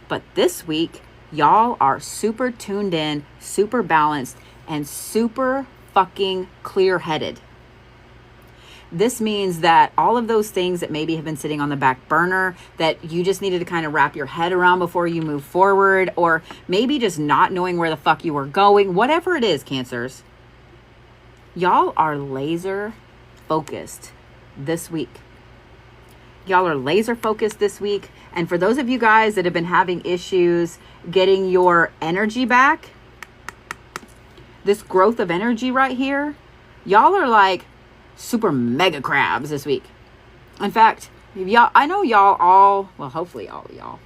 But this week, y'all are super tuned in, super balanced, and super fucking clear-headed. This means that all of those things that maybe have been sitting on the back burner that you just needed to kind of wrap your head around before you move forward, or maybe just not knowing where the fuck you were going, whatever it is, Cancers, y'all are laser focused this week. Y'all are laser focused this week. And for those of you guys that have been having issues getting your energy back, this growth of energy right here, y'all are like super mega crabs this week. In fact, y'all, I know y'all all, well, hopefully all of y'all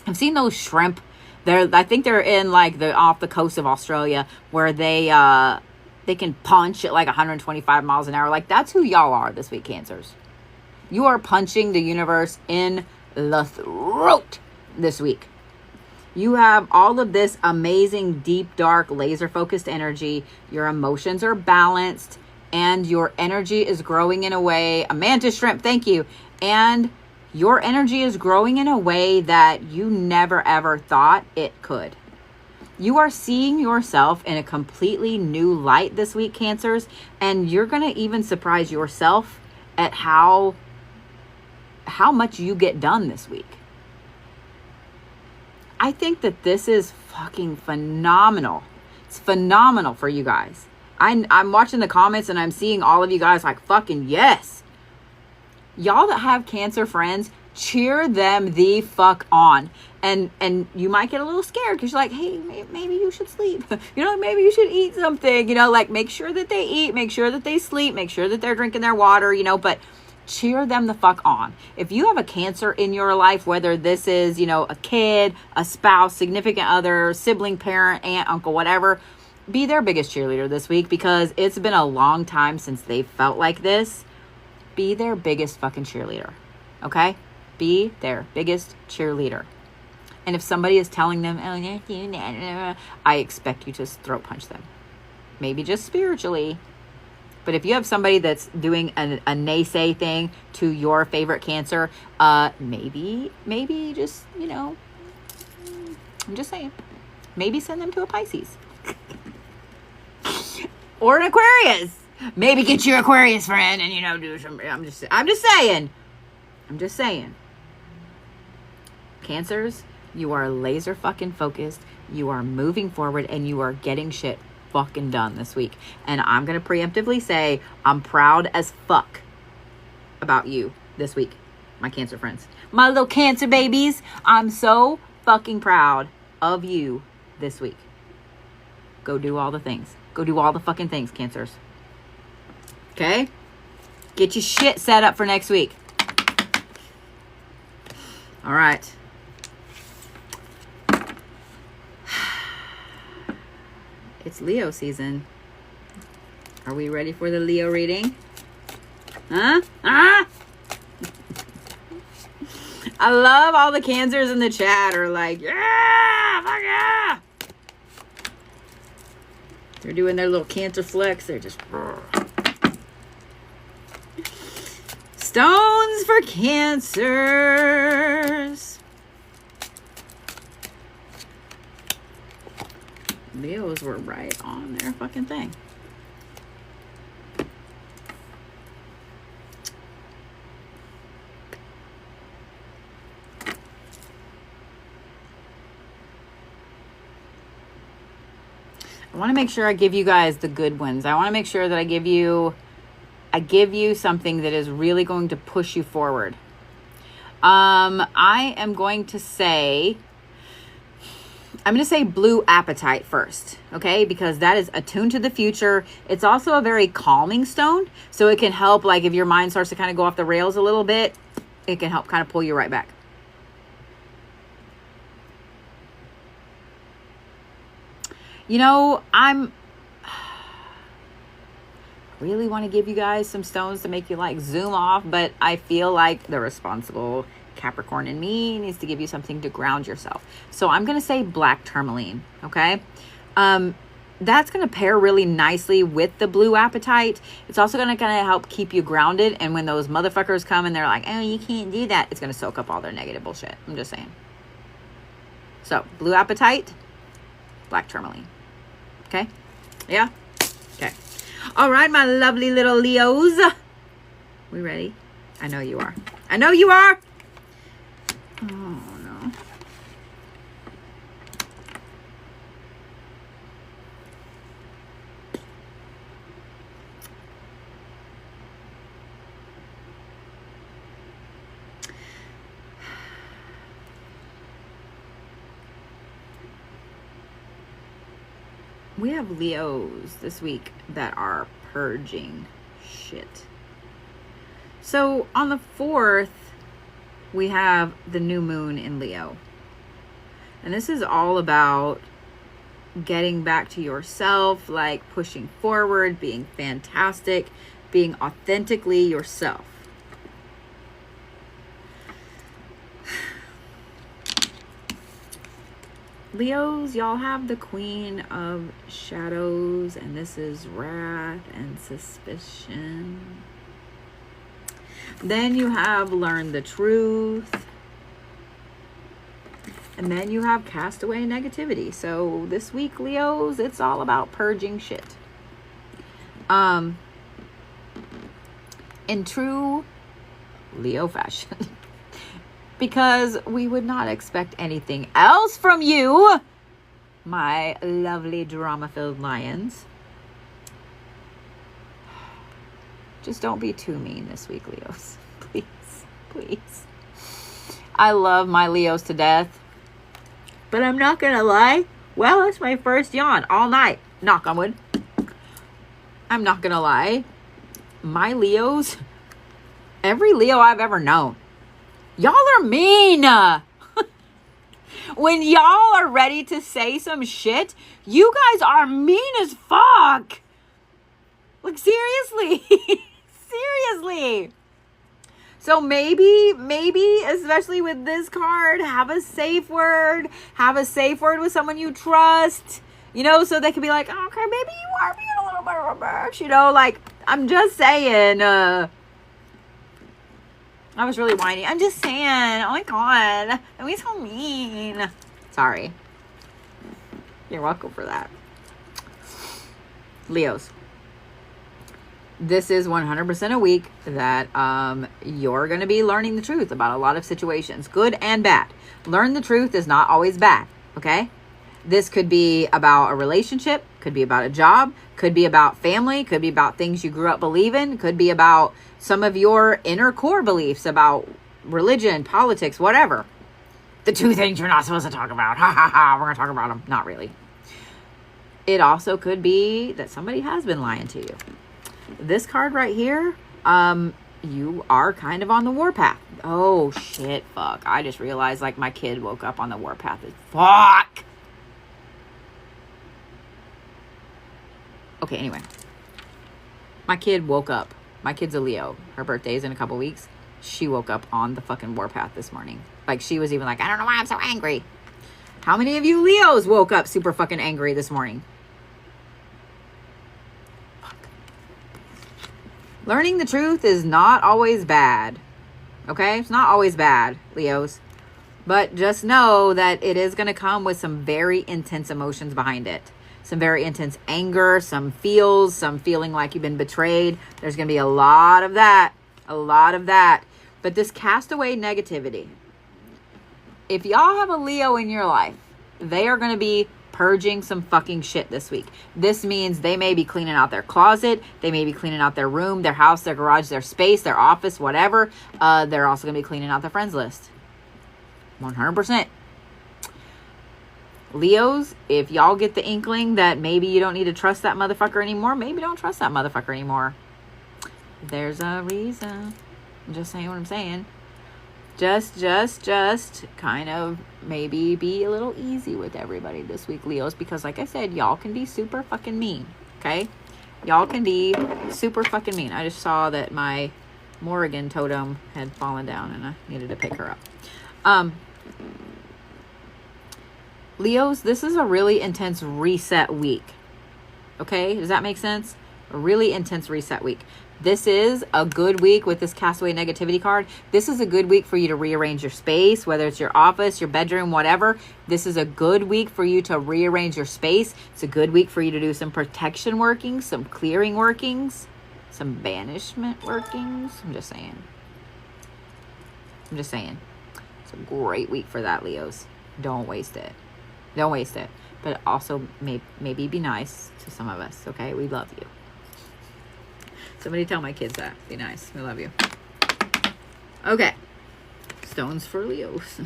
have seen those shrimp. I think they're in like off the coast of Australia where they can punch at like 125 miles an hour. Like that's who y'all are this week, Cancers. You are punching the universe in the throat this week. You have all of this amazing, deep, dark, laser-focused energy. Your emotions are balanced. And your energy is growing in a way, a mantis shrimp, thank you. And your energy is growing in a way that you never, ever thought it could. You are seeing yourself in a completely new light this week, Cancers, and you're going to even surprise yourself at how much you get done this week. I think that this is fucking phenomenal. It's phenomenal for you guys. I'm watching the comments and I'm seeing all of you guys like, fucking yes. Y'all that have Cancer friends, cheer them the fuck on. And you might get a little scared because you're like, hey, maybe you should sleep. You know, maybe you should eat something. You know, like make sure that they eat, make sure that they sleep, make sure that they're drinking their water, you know, but cheer them the fuck on. If you have a Cancer in your life, whether this is, you know, a kid, a spouse, significant other, sibling, parent, aunt, uncle, whatever, be their biggest cheerleader this week because it's been a long time since they felt like this. Be their biggest fucking cheerleader. Okay? Be their biggest cheerleader. And if somebody is telling them, oh, I expect you to throat punch them. Maybe just spiritually. But if you have somebody that's doing a naysay thing to your favorite Cancer, maybe just, you know, I'm just saying, maybe send them to a Pisces. Or an Aquarius. Maybe get your Aquarius friend and, you know, do some, I'm just saying. Cancers, you are laser fucking focused. You are moving forward and you are getting shit fucking done this week. And I'm going to preemptively say I'm proud as fuck about you this week, my Cancer friends. My little Cancer babies, I'm so fucking proud of you this week. Go do all the things. Go do all the fucking things, Cancers. Okay? Get your shit set up for next week. All right. It's Leo season. Are we ready for the Leo reading? Huh? I love all the Cancers in the chat are like, yeah, fuck yeah. They're doing their little Cancer flex. They're just... Stones for Cancers. Leos were right on their fucking thing. I want to make sure I give you guys the good ones. I want to make sure that I give you something that is really going to push you forward. I am going to say blue apatite first, okay? Because that is attuned to the future. It's also a very calming stone, so it can help, like, if your mind starts to kind of go off the rails a little bit, it can help kind of pull you right back. You know, I really want to give you guys some stones to make you, like, zoom off, but I feel like the responsible Capricorn in me needs to give you something to ground yourself. So I'm going to say black tourmaline, okay? That's going to pair really nicely with the blue apatite. It's also going to kind of help keep you grounded, and when those motherfuckers come and they're like, oh, you can't do that, it's going to soak up all their negative bullshit. I'm just saying. So, blue apatite, black tourmaline. Okay? Yeah? Okay. All right, my lovely little Leos. We ready? I know you are. I know you are. Oh, no. We have Leos this week that are purging shit. So on the 4th, we have the new moon in Leo. And this is all about getting back to yourself, like pushing forward, being fantastic, being authentically yourself. Leos, y'all have the Queen of Shadows, and this is wrath and suspicion. Then you have learned the truth. And then you have castaway negativity. So this week, Leos, it's all about purging shit. In true Leo fashion. Because we would not expect anything else from you, my lovely drama-filled lions. Just don't be too mean this week, Leos. Please, please. I love my Leos to death. But I'm not going to lie. Well, it's my first yawn all night. Knock on wood. I'm not going to lie. My Leos, every Leo I've ever known, y'all are mean. When y'all are ready to say some shit, you guys are mean as fuck. Like, seriously. Seriously. So maybe, especially with this card, have a safe word. Have a safe word with someone you trust. You know, so they can be like, okay, maybe you are being a little bit of a bitch. You know, like, I'm just saying, I was really whiny. I'm just saying, oh my God, don't be so mean. Sorry. You're welcome for that. Leos. This is 100% a week that you're going to be learning the truth about a lot of situations, good and bad. Learn the truth is not always bad, okay? This could be about a relationship, could be about a job, could be about family, could be about things you grew up believing, could be about some of your inner core beliefs about religion, politics, whatever. The two things you're not supposed to talk about. Ha ha ha, we're going to talk about them. Not really. It also could be that somebody has been lying to you. This card right here, you are kind of on the warpath. Oh, shit, fuck. I just realized, like, my kid woke up on the warpath. Fuck! Okay, anyway. My kid woke up. My kid's a Leo. Her birthday's in a couple weeks. She woke up on the fucking warpath this morning. Like, she was even like, I don't know why I'm so angry. How many of you Leos woke up super fucking angry this morning? Learning the truth is not always bad. Okay? It's not always bad, Leos. But just know that it is going to come with some very intense emotions behind it. Some very intense anger, some feels, some feeling like you've been betrayed. There's going to be a lot of that. A lot of that. But this castaway negativity. If y'all have a Leo in your life, they are going to be purging some fucking shit this week. This means they may be cleaning out their closet. They may be cleaning out their room, their house, their garage, their space, their office, whatever. They're also going to be cleaning out their friends list. 100%. Leos, if y'all get the inkling that maybe you don't need to trust that motherfucker anymore, maybe don't trust that motherfucker anymore. There's a reason. I'm just saying what I'm saying. Just kind of maybe be a little easy with everybody this week, Leos, because like I said, y'all can be super fucking mean, okay? Y'all can be super fucking mean. I just saw that my Morrigan totem had fallen down and I needed to pick her up. Leos, this is a really intense reset week, okay? Does that make sense? A really intense reset week. This is a good week with this castaway negativity card. This is a good week for you to rearrange your space, whether it's your office, your bedroom, whatever. This is a good week for you to rearrange your space. It's a good week for you to do some protection workings, some clearing workings, some banishment workings. I'm just saying. It's a great week for that, Leos. Don't waste it. Don't waste it. But also maybe be nice to some of us, okay? We love you. Somebody tell my kids that. Be nice. We love you. Okay. Stones for Leos.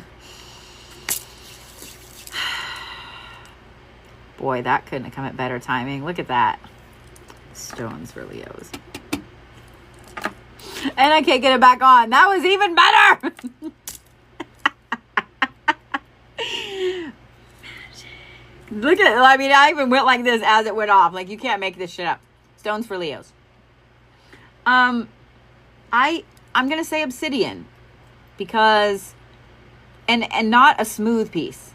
Boy, that couldn't have come at better timing. Look at that. Stones for Leos. And I can't get it back on. That was even better. Look at it. I mean, I even went like this as it went off. Like, you can't make this shit up. Stones for Leos. I'm going to say Obsidian because, and not a smooth piece.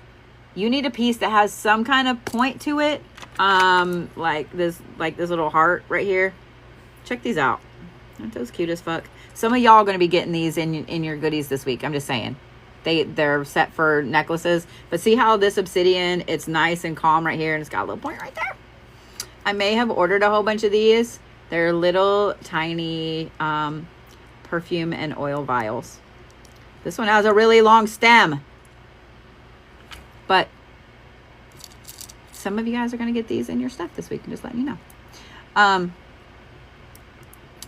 You need a piece that has some kind of point to it. Like this little heart right here. Check these out. Aren't those cute as fuck? Some of y'all are going to be getting these in your goodies this week. I'm just saying. they're set for necklaces. But see how this obsidian, it's nice and calm right here, and it's got a little point right there. I may have ordered a whole bunch of these. They're little tiny perfume and oil vials. This one has a really long stem, but some of you guys are going to get these in your stuff this week. I'm just letting you know.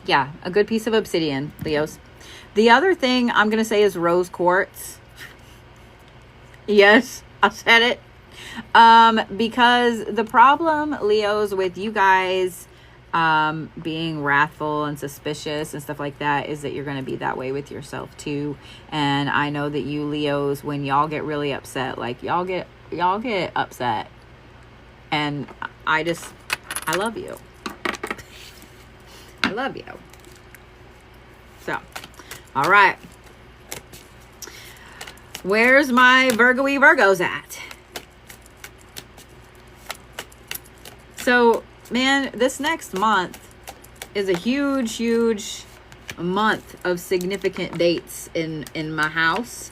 Yeah, a good piece of obsidian, Leos. The other thing I'm going to say is rose quartz. Yes, I said it. Because the problem, Leos, with you guys being wrathful and suspicious and stuff like that is that you're going to be that way with yourself too. And I know that you Leos, when y'all get really upset, like y'all get upset, and I love you. I love you. So, all right. Where's my Virgo-y Virgos at? So, man, this next month is a huge month of significant dates in my house.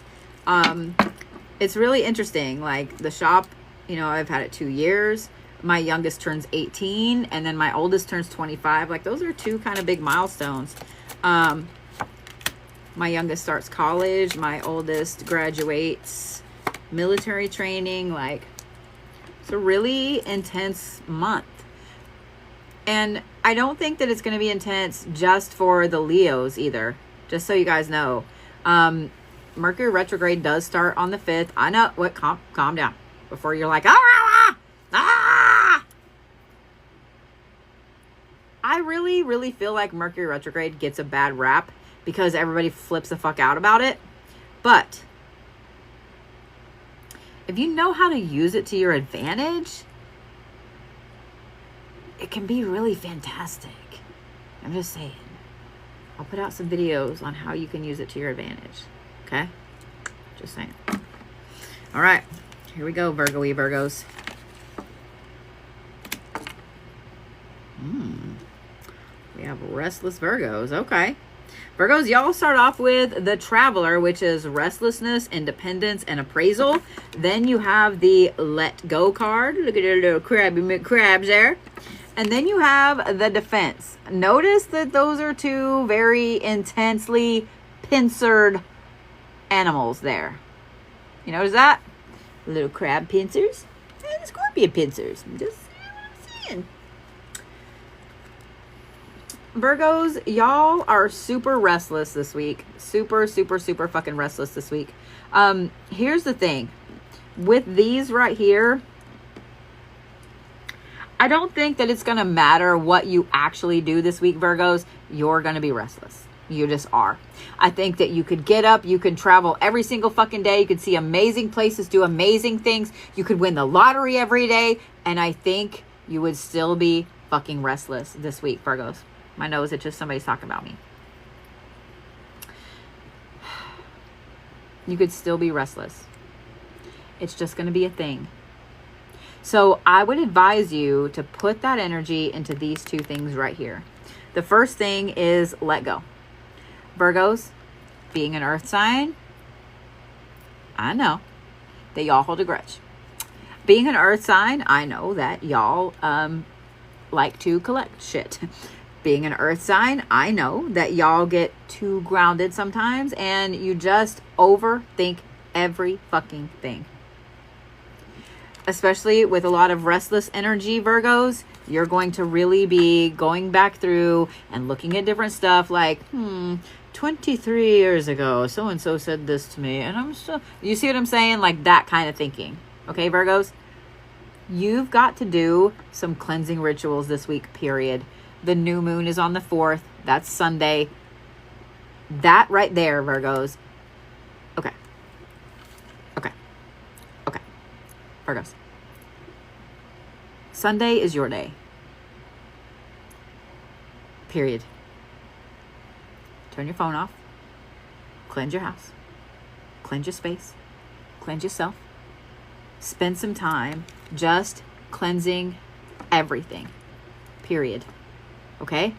It's really interesting. Like the shop, you know, I've had it 2 years. My youngest turns 18, and then my oldest turns 25. Like those are two kind of big milestones. My youngest starts college. My oldest graduates military training. Like it's a really intense month. And I don't think that it's going to be intense just for the Leos either. Just so you guys know. Mercury retrograde does start on the 5th. I know. What? Calm down. Before you're like, ah! I really feel like Mercury retrograde gets a bad rap because everybody flips the fuck out about it. But if you know how to use it to your advantage, it can be really fantastic. I'm just saying. I'll put out some videos on how you can use it to your advantage. Okay? Just saying. All right. Here we go, Virgo-y Virgos. We have restless Virgos. Okay. Virgos, y'all start off with the Traveler, which is restlessness, independence, and appraisal. Then you have the Let Go card. Look at the little crabs there. And then you have the Defense. Notice that those are two very intensely pincered animals there. You notice that? Little crab pincers and scorpion pincers. Just saying. Virgos, y'all are super restless this week. Super fucking restless this week. Here's the thing. With these right here, I don't think that it's going to matter what you actually do this week, Virgos. You're going to be restless. You just are. I think that you could get up. You could travel every single fucking day. You could see amazing places, do amazing things. You could win the lottery every day. And I think you would still be fucking restless this week, Virgos. My nose itches. Somebody's talking about me. You could still be restless. It's just going to be a thing. So I would advise you to put that energy into these two things right here. The first thing is let go. Virgos, being an earth sign, I know that y'all hold a grudge. Being an earth sign, I know that y'all like to collect shit. Being an earth sign, I know that y'all get too grounded sometimes and you just overthink every fucking thing. Especially with a lot of restless energy, Virgos, you're going to really be going back through and looking at different stuff like, 23 years ago, so-and-so said this to me, and I'm still, you see what I'm saying? Like that kind of thinking. Okay, Virgos? You've got to do some cleansing rituals this week, period. The new moon is on the 4th. That's Sunday. That right there, Virgos. Okay. Virgos. Sunday is your day. Period. Turn your phone off. Cleanse your house. Cleanse your space. Cleanse yourself. Spend some time just cleansing everything. Period. Okay?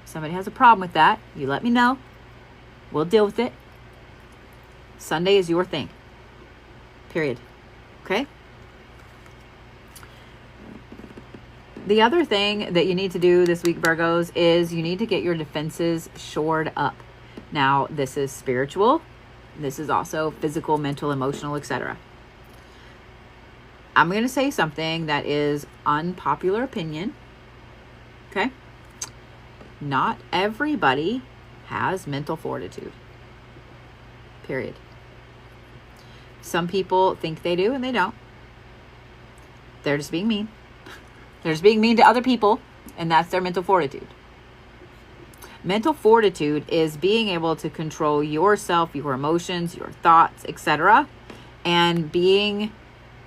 Somebody has a problem with that. You let me know. We'll deal with it. Sunday is your thing. Period. Okay? The other thing that you need to do this week, Virgos, is you need to get your defenses shored up. Now, this is spiritual. This is also physical, mental, emotional, etc. I'm going to say something that is unpopular opinion. Okay? Not everybody has mental fortitude. Period. Some people think they do and they don't. They're just being mean. They're just being mean to other people, and that's their mental fortitude. Mental fortitude is being able to control yourself, your emotions, your thoughts, etc. and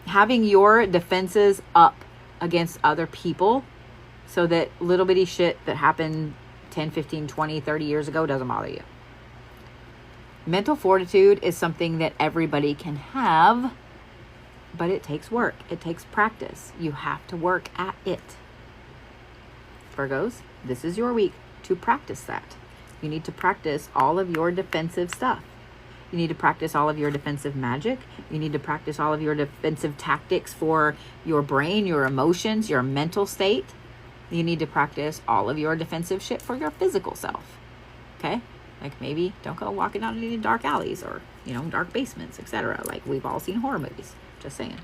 having your defenses up against other people so that little bitty shit that happened 10, 15, 20, 30 years ago doesn't bother you. Mental fortitude is something that everybody can have, but it takes work. It takes practice. You have to work at it. Virgos, this is your week to practice that. You need to practice all of your defensive stuff. You need to practice all of your defensive magic. You need to practice all of your defensive tactics for your brain, your emotions, your mental state. You need to practice all of your defensive shit for your physical self. Okay? Like maybe don't go walking down any dark alleys or, dark basements, etc. Like we've all seen horror movies. Just saying.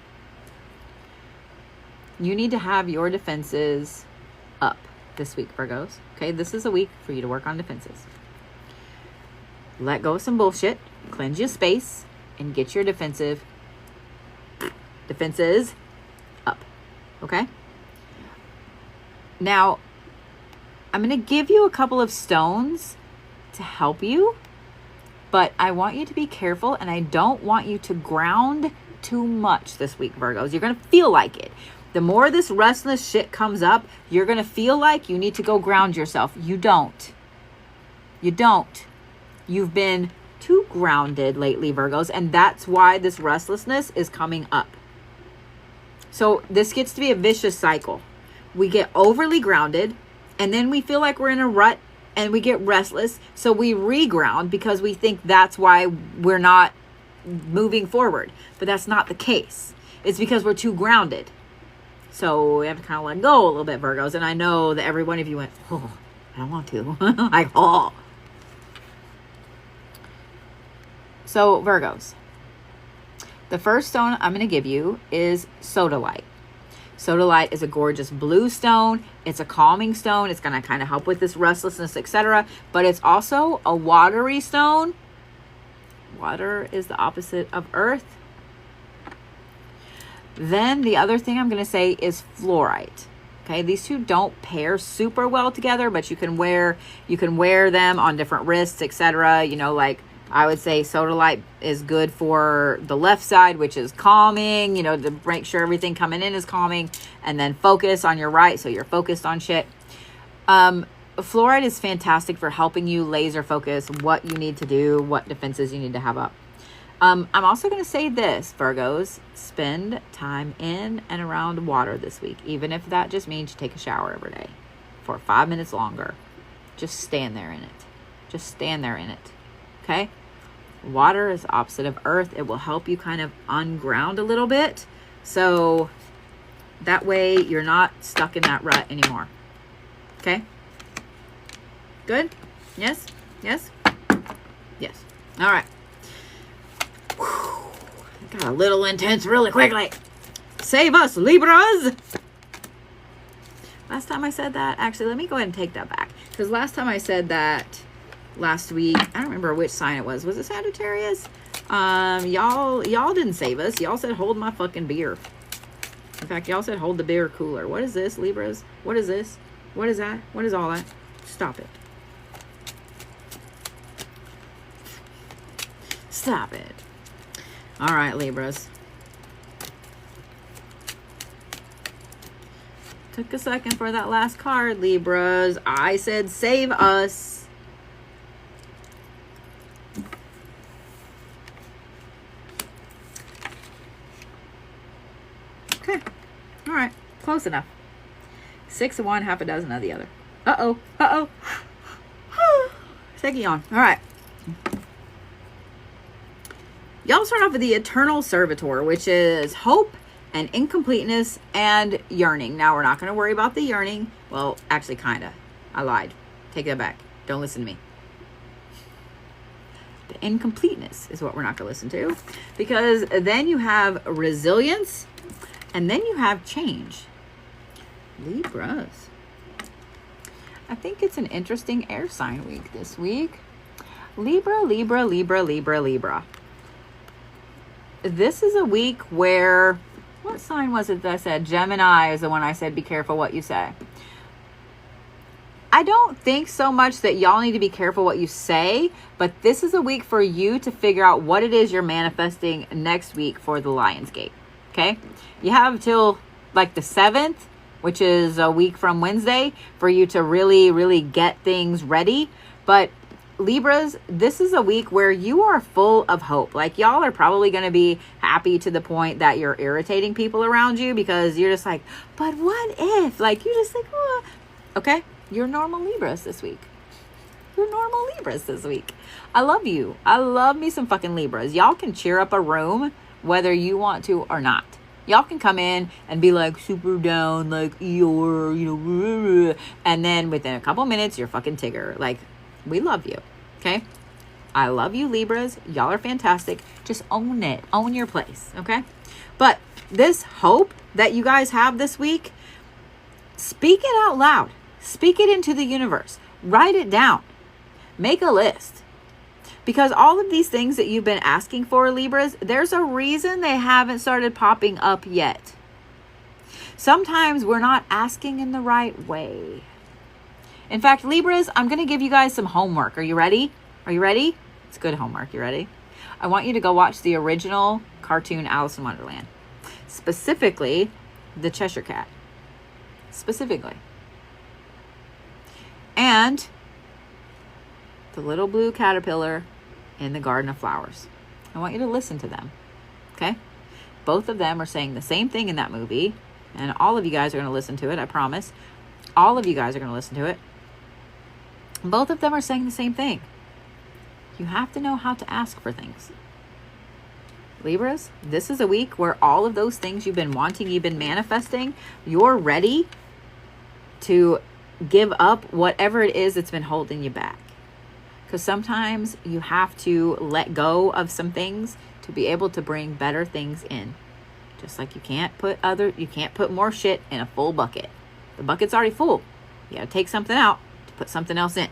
You need to have your defenses up this week, Virgos. Okay? This is a week for you to work on defenses. Let go of some bullshit. Cleanse your space and get your defenses up. Okay? Now, I'm going to give you a couple of stones to help you, but I want you to be careful and I don't want you to ground too much this week, Virgos. You're going to feel like it. The more this restless shit comes up, you're going to feel like you need to go ground yourself. You don't. You don't. You've been too grounded lately, Virgos, and that's why this restlessness is coming up. So this gets to be a vicious cycle. We get overly grounded, and then we feel like we're in a rut, and we get restless, so we reground because we think that's why we're not moving forward. But that's not the case. It's because we're too grounded. So we have to kind of let go a little bit, Virgos. And I know that every one of you went, oh, I don't want to. Like, oh. So, Virgos, the first stone I'm going to give you is Sodalite. Sodalite is a gorgeous blue stone. It's a calming stone. It's going to kind of help with this restlessness, etc. But it's also a watery stone. Water is the opposite of earth. Then the other thing I'm going to say is Fluorite. Okay, these two don't pair super well together, but you can wear them on different wrists, etc. Like I would say Sodalite is good for the left side, which is calming, to make sure everything coming in is calming, and then focus on your right, so you're focused on shit. Fluorite is fantastic for helping you laser focus what you need to do, what defenses you need to have up. I'm also going to say this, Virgos, spend time in and around water this week, even if that just means you take a shower every day for 5 minutes longer. Just stand there in it. Just stand there in it. Okay? Water is the opposite of earth. It will help you kind of unground a little bit. So that way you're not stuck in that rut anymore. Okay? Good? Yes? Yes? Yes. All right. Whew. Got a little intense really quickly. Save us, Libras! Last time I said that, actually, let me go ahead and take that back. Because last time I said that last week, I don't remember which sign it was. Was it Sagittarius? Y'all didn't save us. Y'all said hold my fucking beer. In fact, y'all said hold the beer cooler. What is this, Libras? What is this? What is that? What is all that? Stop it. Stop it. All right, Libras. Took a second for that last card, Libras. I said save us. Okay. All right. Close enough. 6 of one, half a dozen of the other. Uh-oh. Uh-oh. Take it on. All right. Y'all start off with the Eternal Servitor, which is hope and incompleteness and yearning. Now, we're not going to worry about the yearning. Well, actually, kind of. I lied. Take that back. Don't listen to me. The incompleteness is what we're not going to listen to, because then you have resilience and then you have change. Libras. I think it's an interesting air sign week this week. Libra, Libra, Libra, Libra, Libra. This is a week where, what sign was it that I said? Gemini is the one I said, be careful what you say. I don't think so much that y'all need to be careful what you say, but this is a week for you to figure out what it is you're manifesting next week for the Lionsgate. Okay? You have till like the 7th, which is a week from Wednesday, for you to really, really get things ready. But Libras, this is a week where you are full of hope. Like, y'all are probably going to be happy to the point that you're irritating people around you, because you're just like, but what if? Like, you're just like, oh. Okay? You're normal Libras this week. You're normal Libras this week. I love you. I love me some fucking Libras. Y'all can cheer up a room whether you want to or not. Y'all can come in and be like super down, like Eeyore, you know, and then within a couple minutes, you're fucking Tigger. Like, we love you. Okay? I love you, Libras. Y'all are fantastic. Just own it. Own your place. Okay? But this hope that you guys have this week, speak it out loud. Speak it into the universe. Write it down. Make a list. Because all of these things that you've been asking for, Libras, there's a reason they haven't started popping up yet. Sometimes we're not asking in the right way. In fact, Libras, I'm going to give you guys some homework. Are you ready? Are you ready? It's good homework. You ready? I want you to go watch the original cartoon Alice in Wonderland. Specifically, the Cheshire Cat. Specifically. And the little blue caterpillar in the Garden of Flowers. I want you to listen to them. Okay? Both of them are saying the same thing in that movie. And all of you guys are going to listen to it, I promise. All of you guys are going to listen to it. Both of them are saying the same thing. You have to know how to ask for things. Libras, this is a week where all of those things you've been wanting, you've been manifesting, you're ready to give up whatever it is that's been holding you back. Because sometimes you have to let go of some things to be able to bring better things in. Just like you can't put more shit in a full bucket. The bucket's already full. You got to take something out to put something else in.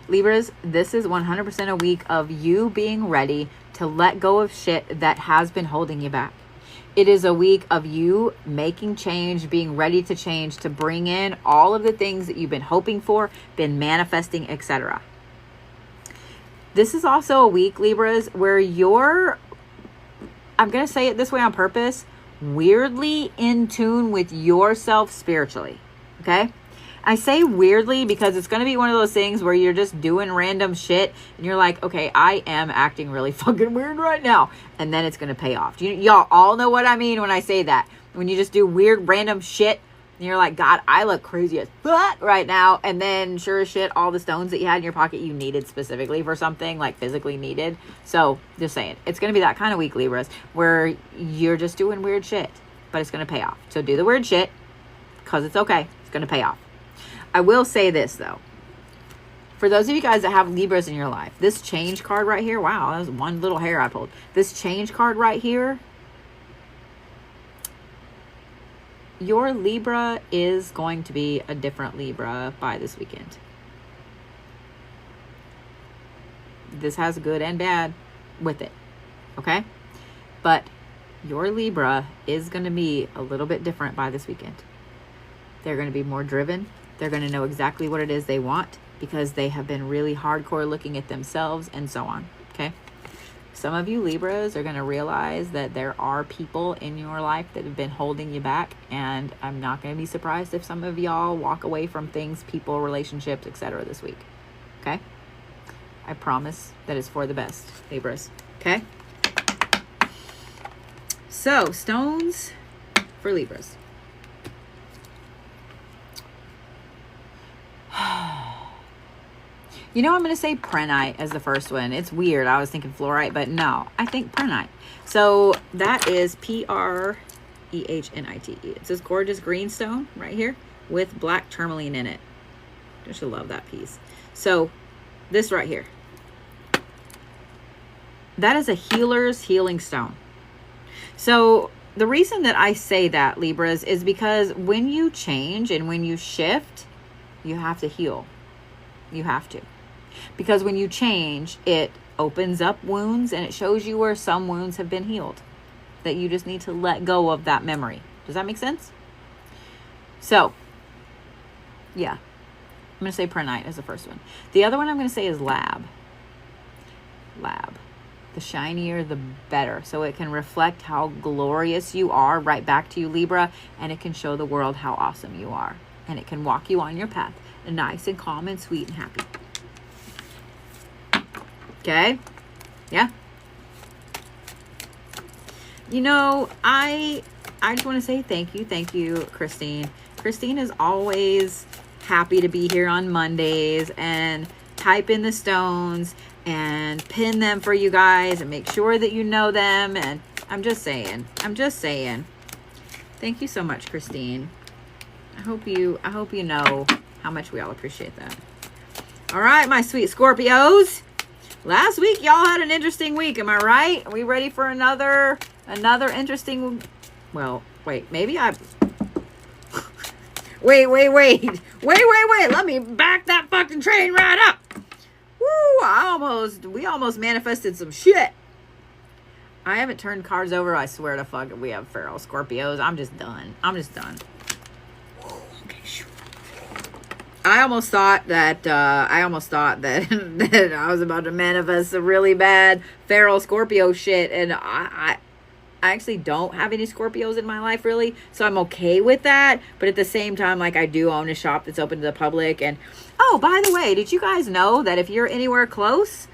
Libras, this is 100% a week of you being ready to let go of shit that has been holding you back. It is a week of you making change, being ready to change, to bring in all of the things that you've been hoping for, been manifesting, etc. This is also a week, Libras, where you're, I'm going to say it this way on purpose, weirdly in tune with yourself spiritually. Okay? I say weirdly because it's going to be one of those things where you're just doing random shit and you're like, okay, I am acting really fucking weird right now. And then it's going to pay off. Y'all all know what I mean when I say that. When you just do weird random shit and you're like, God, I look crazy as fuck right now. And then sure as shit, all the stones that you had in your pocket you needed specifically for something, like physically needed. So just saying, it's going to be that kind of week, Libras, where you're just doing weird shit, but it's going to pay off. So do the weird shit because it's okay. It's going to pay off. I will say this, though. For those of you guys that have Libras in your life, this change card right here, wow, that was one little hair I pulled. This change card right here, your Libra is going to be a different Libra by this weekend. This has good and bad with it, okay? But your Libra is going to be a little bit different by this weekend. They're going to be more driven. They're going to know exactly what it is they want because they have been really hardcore looking at themselves and so on. Okay. Some of you Libras are going to realize that there are people in your life that have been holding you back. And I'm not going to be surprised if some of y'all walk away from things, people, relationships, etc. this week. Okay. I promise that it's for the best, Libras. Okay. So stones for Libras. You know, I'm going to say Prehnite as the first one. It's weird. I was thinking Fluorite, but no, I think Prehnite. So that is Prehnite. It's this gorgeous green stone right here with black tourmaline in it. I should love that piece. So this right here, that is a healer's healing stone. So the reason that I say that, Libras, is because when you change and when you shift, you have to heal. You have to. Because when you change, it opens up wounds and it shows you where some wounds have been healed. That you just need to let go of that memory. Does that make sense? So, yeah. I'm going to say Prehnite as the first one. The other one I'm going to say is Lab. Lab. The shinier, the better. So it can reflect how glorious you are right back to you, Libra. And it can show the world how awesome you are. And it can walk you on your path. Nice and calm and sweet and happy. Okay? Yeah? You know, I just want to say thank you. Thank you, Christine. Christine is always happy to be here on Mondays and type in the stones and pin them for you guys and make sure that you know them. And I'm just saying. Thank you so much, Christine. I hope you know how much we all appreciate that. All right, my sweet Scorpios. Last week, y'all had an interesting week. Am I right? Are we ready for another interesting... Well, wait. Maybe I... Wait. Let me back that fucking train right up. Woo, we almost manifested some shit. I haven't turned cards over. I swear to fuck it. We have feral Scorpios. I'm just done. I almost thought that that I was about to manifest a really bad feral Scorpio shit, and I actually don't have any Scorpios in my life really, so I'm okay with that. But at the same time, like, I do own a shop that's open to the public. And oh, by the way, did you guys know that if you're anywhere close,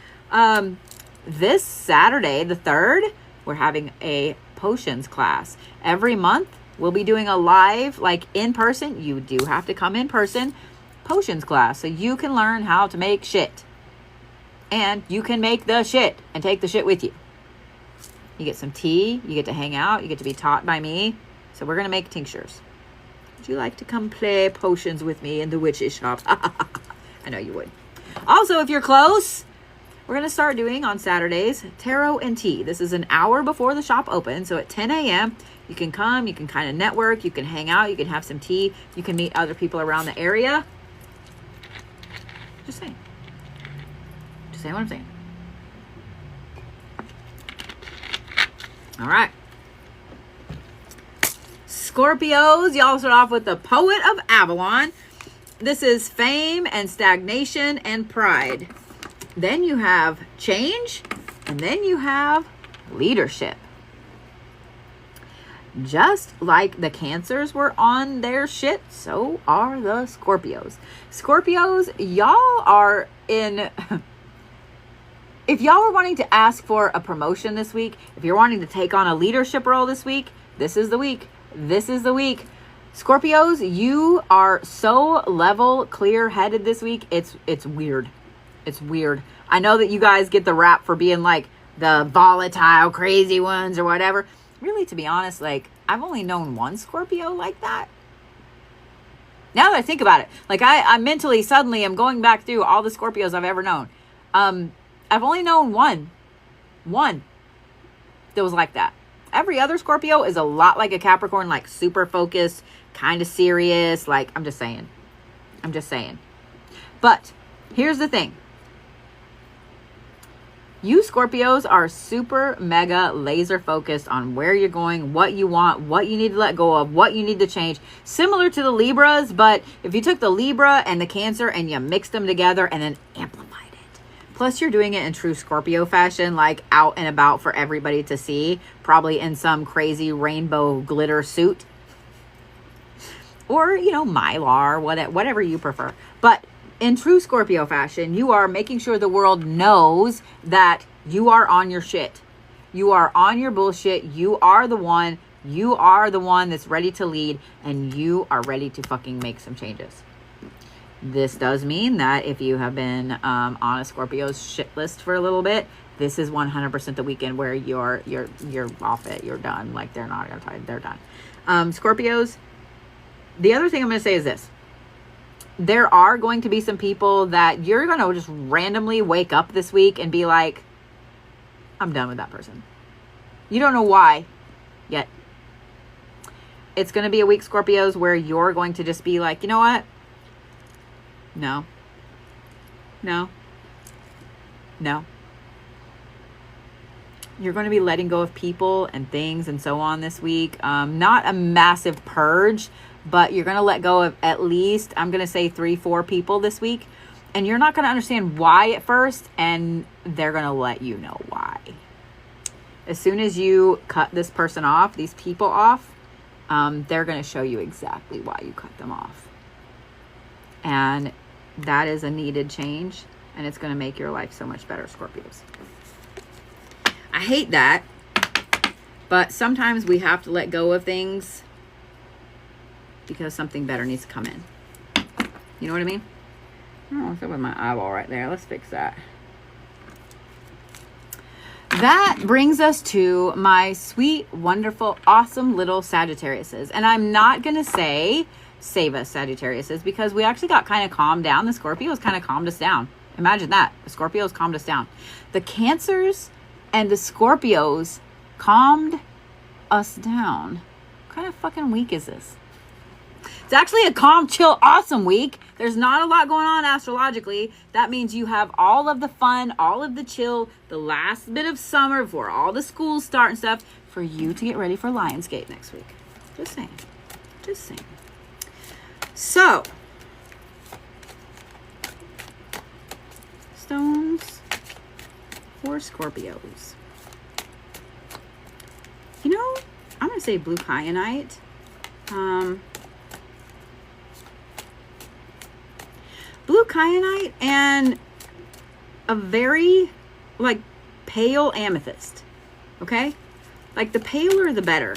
this Saturday the 3rd, we're having a potions class. Every month we'll be doing a live, like, in person. You do have to come in person. Potions class, so you can learn how to make shit, and you can make the shit and take the shit with you. You get some tea, you get to hang out, you get to be taught by me. So we're gonna make tinctures. Would you like to come play potions with me in the witch's shop? I know you would. Also, if you're close, we're gonna start doing on Saturdays tarot and tea. This is an hour before the shop opens, so at 10 a.m. you can come, you can kind of network, you can hang out, you can have some tea, you can meet other people around the area. Just saying what I'm saying. All right. Scorpios, y'all start off with the Poet of Avalon. This is fame and stagnation and pride. Then you have change, and then you have leadership. Just like the Cancers were on their shit, so are the Scorpios. Scorpios, y'all are in... If y'all were wanting to ask for a promotion this week, if you're wanting to take on a leadership role this week, this is the week. This is the week. Scorpios, you are so level, clear-headed this week. It's weird. It's weird. I know that you guys get the rap for being like the volatile, crazy ones or whatever. Really, to be honest, like, I've only known one Scorpio like that. Now that I think about it, like, I mentally suddenly am going back through all the Scorpios I've ever known. I've only known one that was like that. Every other Scorpio is a lot like a Capricorn, like super focused, kind of serious. Like, I'm just saying. But here's the thing. You Scorpios are super mega laser focused on where you're going, what you want, what you need to let go of, what you need to change. Similar to the Libras, but if you took the Libra and the Cancer and you mixed them together and then amplified it. Plus you're doing it in true Scorpio fashion, like out and about for everybody to see, probably in some crazy rainbow glitter suit. Or, you know, Mylar, whatever you prefer. But in true Scorpio fashion, you are making sure the world knows that you are on your shit. You are on your bullshit. You are the one. You are the one that's ready to lead, and you are ready to fucking make some changes. This does mean that if you have been on a Scorpio's shit list for a little bit, this is 100% the weekend where you're off it. You're done. Like, they're not gonna tie. They're done. Scorpios. The other thing I'm going to say is this. There are going to be some people that you're going to just randomly wake up this week and be like, I'm done with that person. You don't know why yet. It's going to be a week, Scorpios, where you're going to just be like, you know what? No. You're going to be letting go of people and things and so on this week. Not a massive purge, but you're going to let go of at least, I'm going to say 3-4 people this week. And you're not going to understand why at first, and they're going to let you know why. As soon as you cut this person off, these people off, they're going to show you exactly why you cut them off. And that is a needed change, and it's going to make your life so much better, Scorpios. I hate that, but sometimes we have to let go of things because something better needs to come in. You know what I mean? Oh, what's up with my eyeball right there? Let's fix that. That brings us to my sweet, wonderful, awesome little Sagittariuses. And I'm not going to say save us, Sagittariuses, because we actually got kind of calmed down. The Scorpios kind of calmed us down. Imagine that. The Scorpios calmed us down. The Cancers and the Scorpios calmed us down. What kind of fucking week is this? It's actually a calm, chill, awesome week. There's not a lot going on astrologically. That means you have all of the fun, all of the chill, the last bit of summer before all the schools start and stuff for you to get ready for Lionsgate next week. Just saying. Just saying. So, stones for Scorpios. You know, I'm going to say blue kyanite. Blue kyanite and a very, like, pale amethyst. Okay? Like, the paler, the better.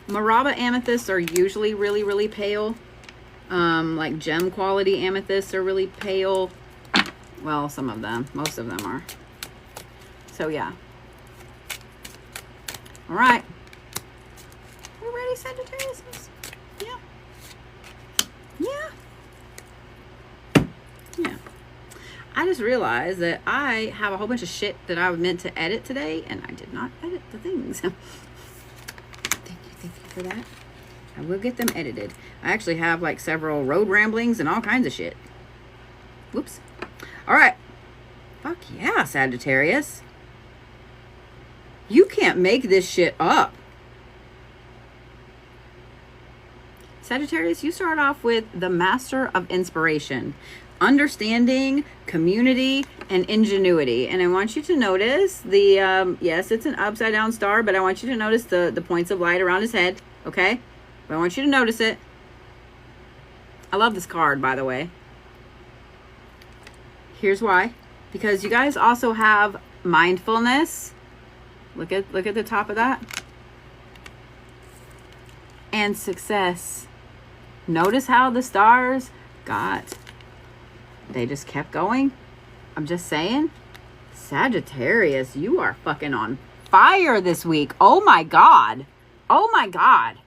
Maraba amethysts are usually really, really pale. Like, gem quality amethysts are really pale. Well, some of them. Most of them are. So, yeah. All right. You ready, Sagittarius? Yeah. Yeah. Yeah. I just realized that I have a whole bunch of shit that I meant to edit today, and I did not edit the things. Thank you for that. I will get them edited. I actually have like several road ramblings and all kinds of shit. Whoops. All right. Fuck yeah, Sagittarius. You can't make this shit up. Sagittarius, you start off with the Master of Inspiration. Understanding, community, and ingenuity. And I want you to notice the, yes, it's an upside down star, but I want you to notice the points of light around his head, okay? But I want you to notice it. I love this card, by the way. Here's why. Because you guys also have mindfulness. Look at the top of that. And success. Notice how the stars they just kept going. I'm just saying. Sagittarius, you are fucking on fire this week. Oh my God. Oh my God.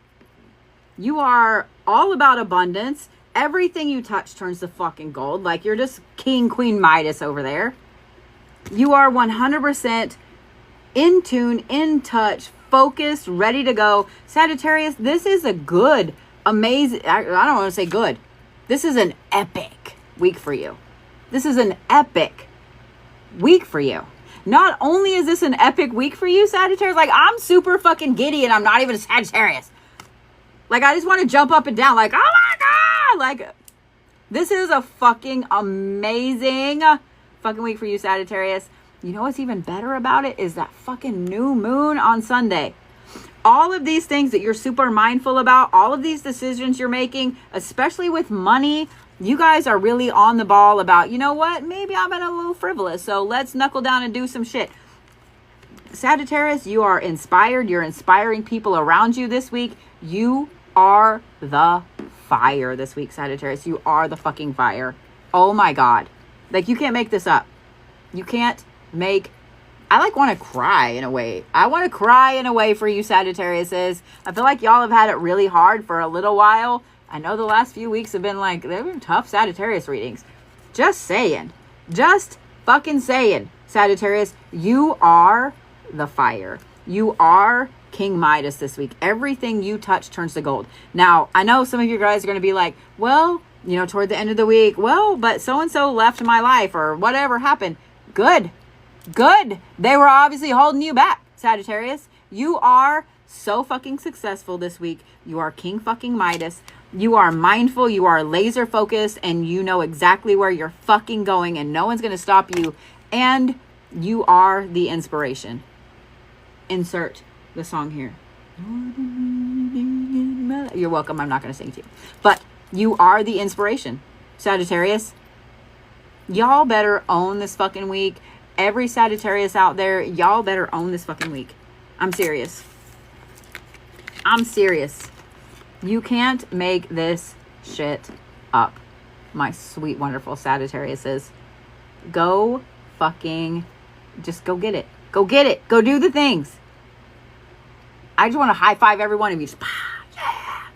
You are all about abundance. Everything you touch turns to fucking gold. Like, you're just King, Queen Midas over there. You are 100% in tune, in touch, focused, ready to go. Sagittarius, this is a good, amazing, I don't want to say good. This is an epic week for you. This is an epic week for you. Not only is this an epic week for you, Sagittarius, like, I'm super fucking giddy and I'm not even a Sagittarius. Like, I just want to jump up and down like, oh my God. Like, this is a fucking amazing fucking week for you, Sagittarius. You know what's even better about it is that fucking new moon on Sunday. All of these things that you're super mindful about, all of these decisions you're making, especially with money, you guys are really on the ball about, you know what, maybe I'm a little frivolous, so let's knuckle down and do some shit. Sagittarius, you are inspired. You're inspiring people around you this week. You are the fire this week, Sagittarius. You are the fucking fire. Oh my God. Like, you can't make this up. You can't make... I like want to cry in a way. I want to cry in a way for you, Sagittariuses. I feel like y'all have had it really hard for a little while. I know the last few weeks have been like, they've been tough Sagittarius readings. Just saying. Just fucking saying, Sagittarius, you are the fire. You are King Midas this week. Everything you touch turns to gold. Now, I know some of you guys are going to be like, well, you know, toward the end of the week, well, but so-and-so left my life or whatever happened. Good. Good. They were obviously holding you back, Sagittarius. You are so fucking successful this week. You are King fucking Midas. You are mindful. You are laser focused and you know exactly where you're fucking going and no one's going to stop you. And you are the inspiration. Insert the song here. You're welcome. I'm not going to sing to you. But you are the inspiration, Sagittarius. Y'all better own this fucking week. Every Sagittarius out there, y'all better own this fucking week. I'm serious. I'm serious. You can't make this shit up, my sweet, wonderful Sagittariuses. Go fucking, just go get it. Go get it. Go do the things. I just want to high five every one of you. Just, yeah.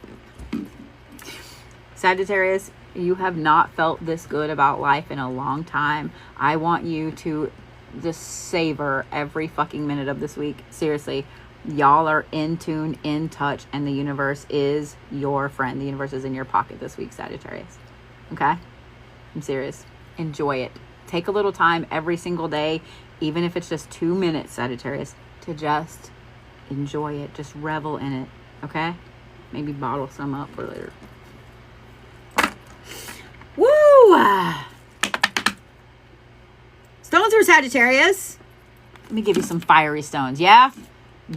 Sagittarius, you have not felt this good about life in a long time. I want you to just savor every fucking minute of this week. Seriously, y'all are in tune, in touch, and the universe is your friend. The universe is in your pocket this week, Sagittarius. Okay? I'm serious. Enjoy it. Take a little time every single day, even if it's just 2 minutes, Sagittarius, to just enjoy it. Just revel in it. Okay? Maybe bottle some up for later. Woo! Stones for Sagittarius. Let me give you some fiery stones, yeah?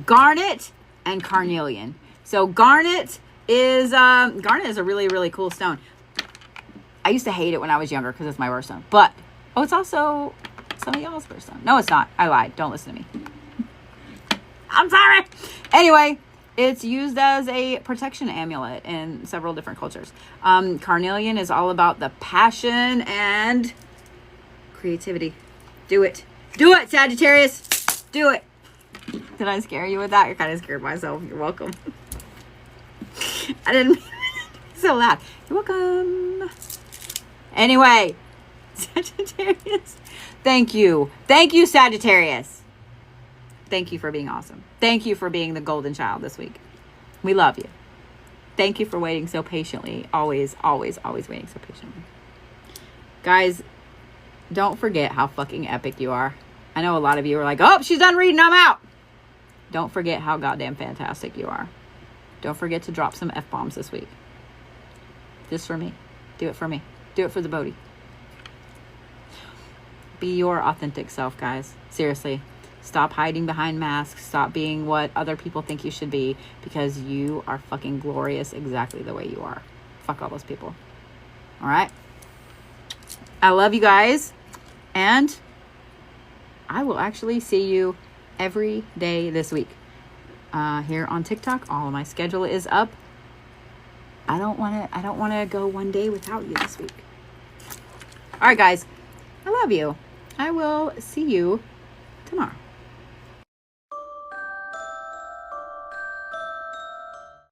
Garnet and carnelian. So garnet is a really, really cool stone. I used to hate it when I was younger because it's my birthstone. But, oh, it's also some of y'all's birthstone. No, it's not. I lied. Don't listen to me. I'm sorry. Anyway, it's used as a protection amulet in several different cultures. Carnelian is all about the passion and creativity. Do it. Do it, Sagittarius. Do it. Did I scare you with that? You're kind of scared myself. You're welcome. I didn't mean it to be so loud. You're welcome. Anyway, Sagittarius, thank you. Thank you, Sagittarius. Thank you for being awesome. Thank you for being the golden child this week. We love you. Thank you for waiting so patiently. Always, always, always waiting so patiently. Guys, don't forget how fucking epic you are. I know a lot of you are like, oh, she's done reading, I'm out. Don't forget how goddamn fantastic you are. Don't forget to drop some F-bombs this week. Just for me. Do it for me. Do it for the Bodhi. Be your authentic self, guys. Seriously. Stop hiding behind masks. Stop being what other people think you should be, because you are fucking glorious exactly the way you are. Fuck all those people. All right? I love you guys. And I will actually see you every day this week. Here on TikTok, all of my schedule is up. I don't want to go one day without you this week. All right, guys. I love you. I will see you tomorrow.